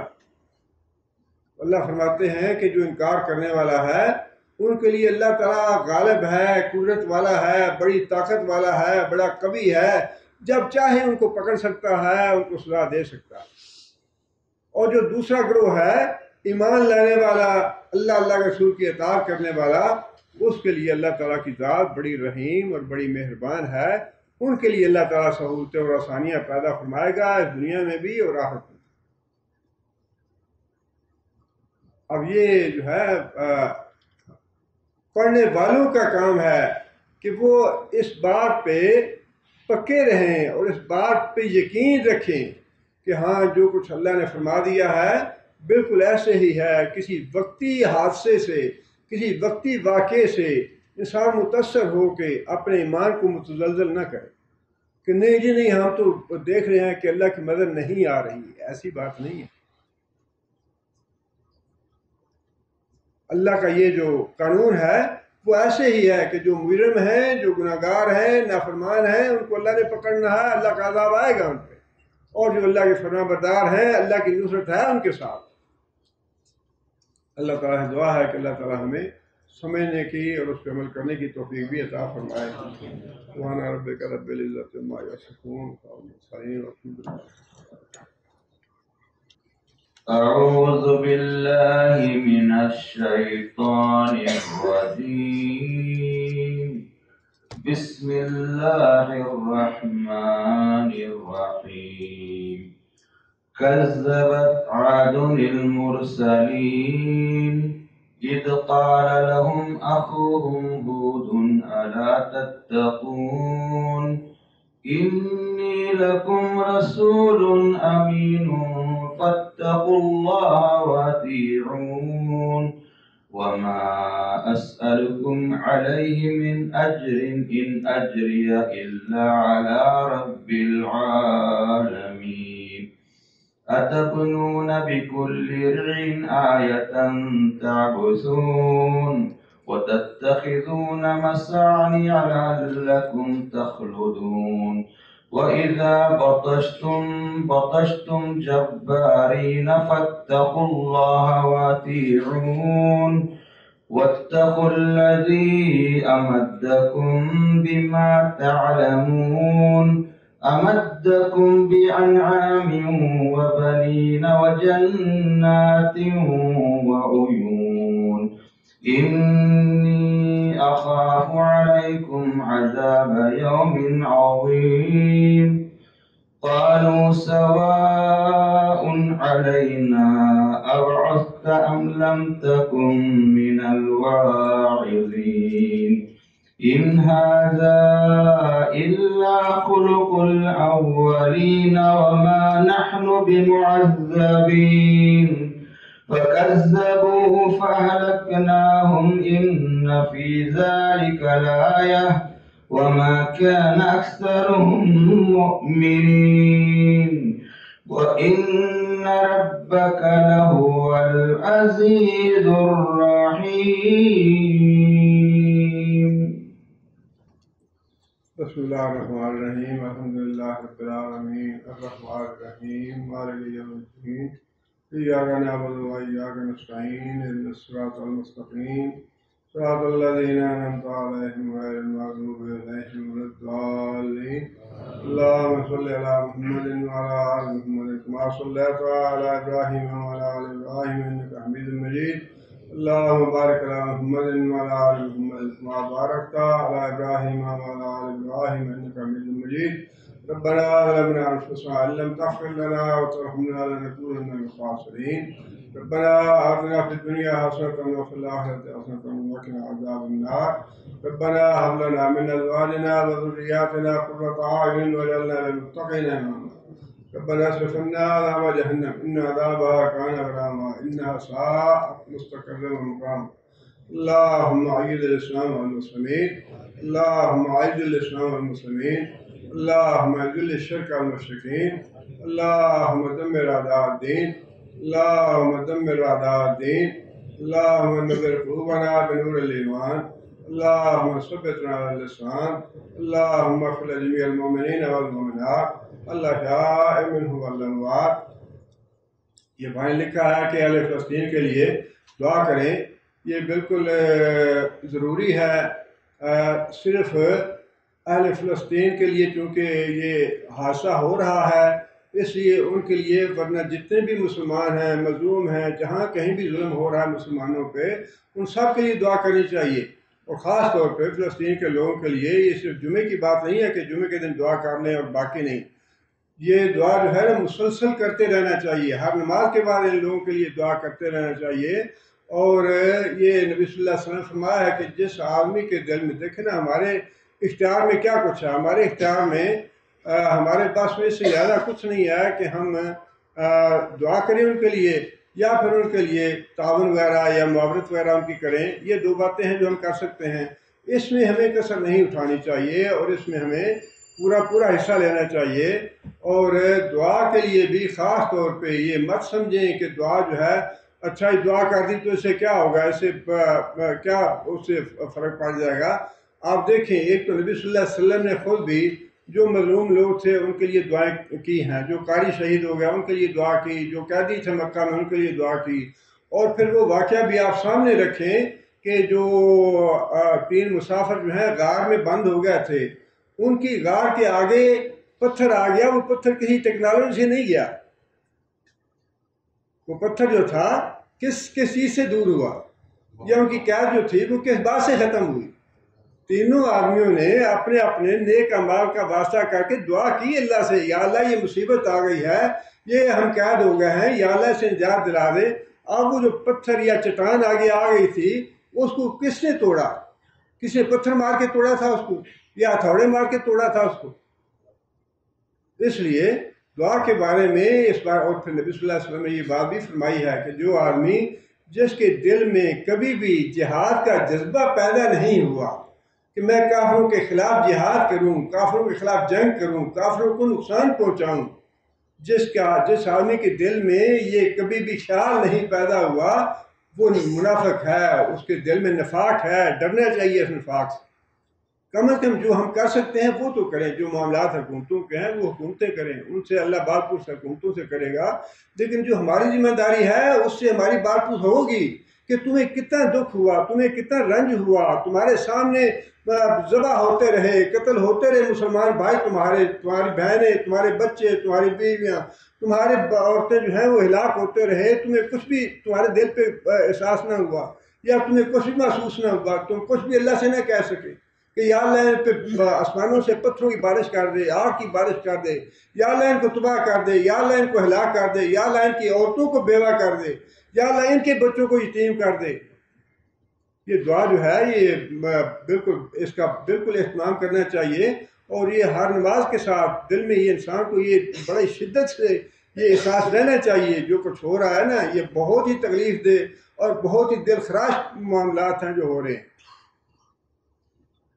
اللہ فرماتے ہیں کہ جو انکار کرنے والا ہے ان کے لیے اللہ تعالیٰ غالب ہے، قدرت والا ہے، بڑی طاقت والا ہے، بڑا قوی ہے، جب چاہے ان کو پکڑ سکتا ہے، ان کو سزا دے سکتا ہے۔ اور جو دوسرا گروہ ہے ایمان لانے والا، اللہ کے رسول کی اطاعت کرنے والا، اس کے لیے اللہ تعالیٰ کی ذات بڑی رحیم اور بڑی مہربان ہے، ان کے لیے اللہ تعالیٰ سہولتیں اور آسانیاں پیدا فرمائے گا اس دنیا میں بھی اور آخرت میں۔ اب یہ جو ہے پڑھنے والوں کا کام ہے کہ وہ اس بات پہ پکے رہیں اور اس بات پہ یقین رکھیں کہ ہاں جو کچھ اللہ نے فرما دیا ہے بالکل ایسے ہی ہے. کسی وقتی حادثے سے، کسی وقتی واقعے سے انسان متاثر ہو کے اپنے ایمان کو متزلزل نہ کرے کہ نہیں جی نہیں ہم تو دیکھ رہے ہیں کہ اللہ کی مدد نہیں آ رہی. ایسی بات نہیں ہے. اللہ کا یہ جو قانون ہے وہ ایسے ہی ہے کہ جو مجرم ہیں، جو گناہگار ہیں، نافرمان ہیں، ان کو اللہ نے پکڑنا ہے. اللہ کا عذاب آئے گا ان پہ. اور جو اللہ کے فرما بردار ہیں، اللہ کی نصرت ہے ان کے ساتھ. اللہ تعالیٰ سے دعا ہے کہ اللہ تعالیٰ ہمیں سمجھنے کی اور اس پہ عمل کرنے کی توفیق بھی عطا فرمائے. سبحان ربک رب العزت عما یصفون والحمد للہ. أعوذ بالله من الشيطان الرجيم. بسم الله الرحمن الرحيم. كذبت عاد المرسلين إذ قال لهم أخوهم هود ألا تتقون إني لكم رسول أمين فاتقوا الله وأطيعون وما أسألكم عليه من أجر إن أجري إلا على رب العالمين. أتبنون بكل ريع آية تعبثون وتتخذون مصانع لعلكم تخلدون وإذا بطشتم جبارين فاتقوا الله وأطيعون واتقوا الذي أمدكم بما تعلمون أمدكم بأنعام وبنين وجنات وعيون إني أخاف عليكم عذاب يوم عظيم. قالوا سواء علينا أوعظت أم لم تكن من الواعظين. إن هذا إلا خلق الأولين وما نحن بمعذبين. فكذبوه فأهلكناهم إن في ذلك لآية وما كان أكثرهم مؤمنين وإن ربك لهو العزيز الرحيم. بسم اللہ الرحمن الرحیم. الحمد للہ رب العالمین الرحمن الرحیم مالک یوم الدین. إياك نعبد وإياك نستعين اهدنا الصراط المستقيم صراط الذين أنعمت عليهم غير المغضوب عليهم ولا الضالين. اللهم صل على محمد وعلى آل محمد كما صليت على إبراهيم وعلى آل إبراهيم إنك حميد مجيد. اللهم بارك على محمد وعلى آل محمد كما باركت على إبراهيم وعلى آل إبراهيم إنك حميد مجيد. ربنا ظلمنا أنفسنا إن لم تغفر لنا وترحمنا لنكونن من الخاسرين. ربنا آتنا في الدنيا حسنة وفي الآخرة حسنة وقنا عذاب النار. ربنا هب لنا من أزواجنا وذرياتنا قرة أعين واجعلنا للمتقين إماما. ربنا اصرف عنا عذاب جهنم إن عذابها كان غراما إنها ساءت مستقرا ومقاما. اللهم أعز الإسلام والمسلمين. اللهم أعز الإسلام والمسلمين. اللهم اذل الشرك والمشركين. اللهم دمر أعداء الدين. اللهم دمر أعداء الدين. اللهم نور قلوبنا بنور الإيمان. اللهم ثبتنا على الإسلام. اللهم اغفر لجميع المؤمنين والمؤمنات الأحياء منهم والأموات. یہ بھائی لکھا ہے کہ اہل فلسطین کے لیے دعا کریں. یہ بالکل ضروری ہے. صرف اہل فلسطین کے لیے چونکہ یہ حادثہ ہو رہا ہے اس لیے ان کے لیے، ورنہ جتنے بھی مسلمان ہیں، مظلوم ہیں، جہاں کہیں بھی ظلم ہو رہا ہے مسلمانوں پہ، ان سب کے لیے دعا کرنی چاہیے. اور خاص طور پہ فلسطین کے لوگوں کے لیے یہ صرف جمعے کی بات نہیں ہے کہ جمعے کے دن دعا کر لیں اور باقی نہیں. یہ دعا جو ہے نا مسلسل کرتے رہنا چاہیے، ہر نماز کے بعد ان لوگوں کے لیے دعا کرتے رہنا چاہیے۔ اور یہ نبی صلی اللہ علیہ وسلم فرمایا ہے کہ جس آدمی کے دل میں، دیکھیں نا ہمارے اختیار میں کیا کچھ ہے، ہمارے اختیار میں ہمارے پاس میں اس سے زیادہ کچھ نہیں ہے کہ ہم دعا کریں ان کے لیے، یا پھر ان کے لیے تعاون وغیرہ یا معاونت وغیرہ ان کی کریں۔ یہ دو باتیں ہیں جو ہم کر سکتے ہیں، اس میں ہمیں کسر نہیں اٹھانی چاہیے اور اس میں ہمیں پورا حصہ لینا چاہیے۔ اور دعا کے لیے بھی خاص طور پہ یہ مت سمجھیں کہ دعا جو ہے اچھا دعا کر دی تو اس سے کیا ہوگا، اس سے کیا اس سے فرق پڑ جائے گا۔ آپ دیکھیں، ایک تو نبی صلی اللہ علیہ وسلم نے خود بھی جو مظلوم لوگ تھے ان کے لیے دعائیں کی ہیں، جو قاری شہید ہو گیا ان کے لیے دعا کی، جو قیدی تھے مکہ میں ان کے لیے دعا کی۔ اور پھر وہ واقعہ بھی آپ سامنے رکھیں کہ جو 3 مسافر جو ہیں غار میں بند ہو گئے تھے، ان کی غار کے آگے پتھر آ گیا، وہ پتھر کسی ٹیکنالوجی سے نہیں گیا، وہ پتھر جو تھا کس چیز سے دور ہوا، یا ان کی قید جو تھی وہ کس بات سے ختم ہوئی۔ تینوں آدمیوں نے اپنے اپنے نیک اعمال کا واسطہ کر کے دعا کی اللہ سے، یا اللہ یہ مصیبت آ گئی ہے، یہ ہم قید ہو گئے ہیں، یا اللہ سے نجات دلا دے۔ اب وہ جو پتھر یا چٹان آگے آ گئی تھی اس کو کس نے توڑا؟ کسی نے پتھر مار کے توڑا تھا اس کو، یا ہتھوڑے مار کے توڑا تھا اس کو؟ اس لیے دعا کے بارے میں اس بار، اور پھر نبی صلی اللہ علیہ وسلم نے یہ بات بھی فرمائی ہے کہ جو آدمی جس کے دل میں کبھی بھی جہاد کا جذبہ پیدا نہیں ہوا کہ میں کافروں کے خلاف جہاد کروں، کافروں کے خلاف جنگ کروں، کافروں کو نقصان پہنچاؤں، جس آدمی کے دل میں یہ کبھی بھی خیال نہیں پیدا ہوا، وہ منافق ہے، اس کے دل میں نفاق ہے، ڈرنا چاہیے اس نفاق سے۔ کم از کم جو ہم کر سکتے ہیں وہ تو کریں، جو معاملات حکومتوں کے ہیں وہ حکومتیں کریں، ان سے اللہ بات پوچھ حکومتوں سے کرے گا، لیکن جو ہماری ذمہ داری ہے اس سے ہماری بات پوچھ ہوگی کہ تمہیں کتنا دکھ ہوا، تمہیں کتنا رنج ہوا، تمہارے سامنے ذبح ہوتے رہے، قتل ہوتے رہے مسلمان بھائی تمہاری بہنیں، تمہارے بچے، تمہاری بیویاں، تمہارے عورتیں جو ہیں وہ ہلاک ہوتے رہے، تمہیں کچھ بھی تمہارے دل پہ احساس نہ ہوا، یا تمہیں کچھ بھی محسوس نہ ہوا، تم کچھ بھی اللہ سے نہ کہہ سکے کہ یا اللہ ان پہ آسمانوں سے پتھروں کی بارش کر دے، آگ کی بارش کر دے، یا اللہ ان کو تباہ کر دے، یا اللہ ان کو ہلاک کر دے، یا اللہ ان کی عورتوں کو بیوہ کر دے، یا اللہ ان کے بچوں کو یتیم کر دے۔ یہ دعا جو ہے یہ بالکل اس کا بالکل اہتمام کرنا چاہیے، اور یہ ہر نماز کے ساتھ دل میں یہ انسان کو یہ بڑی شدت سے یہ احساس رہنا چاہیے جو کچھ ہو رہا ہے نا یہ بہت ہی تکلیف دہ اور بہت ہی دل خراش معاملات ہیں جو ہو رہے ہیں،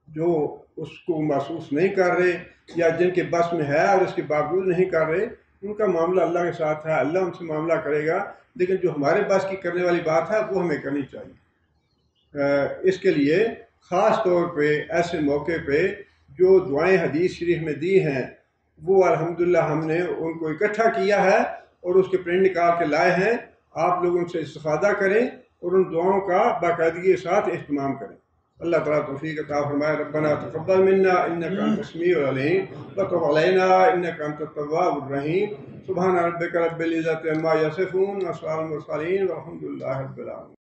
جو اس کو محسوس نہیں کر رہے یا جن کے بس میں ہے اور اس کے باوجود نہیں کر رہے، ان کا معاملہ اللہ کے ساتھ ہے، اللہ ان سے معاملہ کرے گا، لیکن جو ہمارے بس کی کرنے والی بات ہے وہ ہمیں کرنی چاہیے۔ اس کے لیے خاص طور پہ ایسے موقع پہ جو دعائیں حدیث شریف میں دی ہیں وہ الحمدللہ ہم نے ان کو اکٹھا کیا ہے اور اس کے پرنٹ نکال کے لائے ہیں، آپ لوگ ان سے استفادہ کریں اور ان دعاؤں کا باقاعدگی کے ساتھ اہتمام کریں۔ اللہ تعالیٰ توفیق عطا فرمائے۔ ربنا تقبل منا انک انت السمیع العلیم وتب علینا انک انت التواب الرحیم۔ سبحان ربک رب العزۃ عما یصفون وسلام علی المرسلین والحمد للہ رب العالمین۔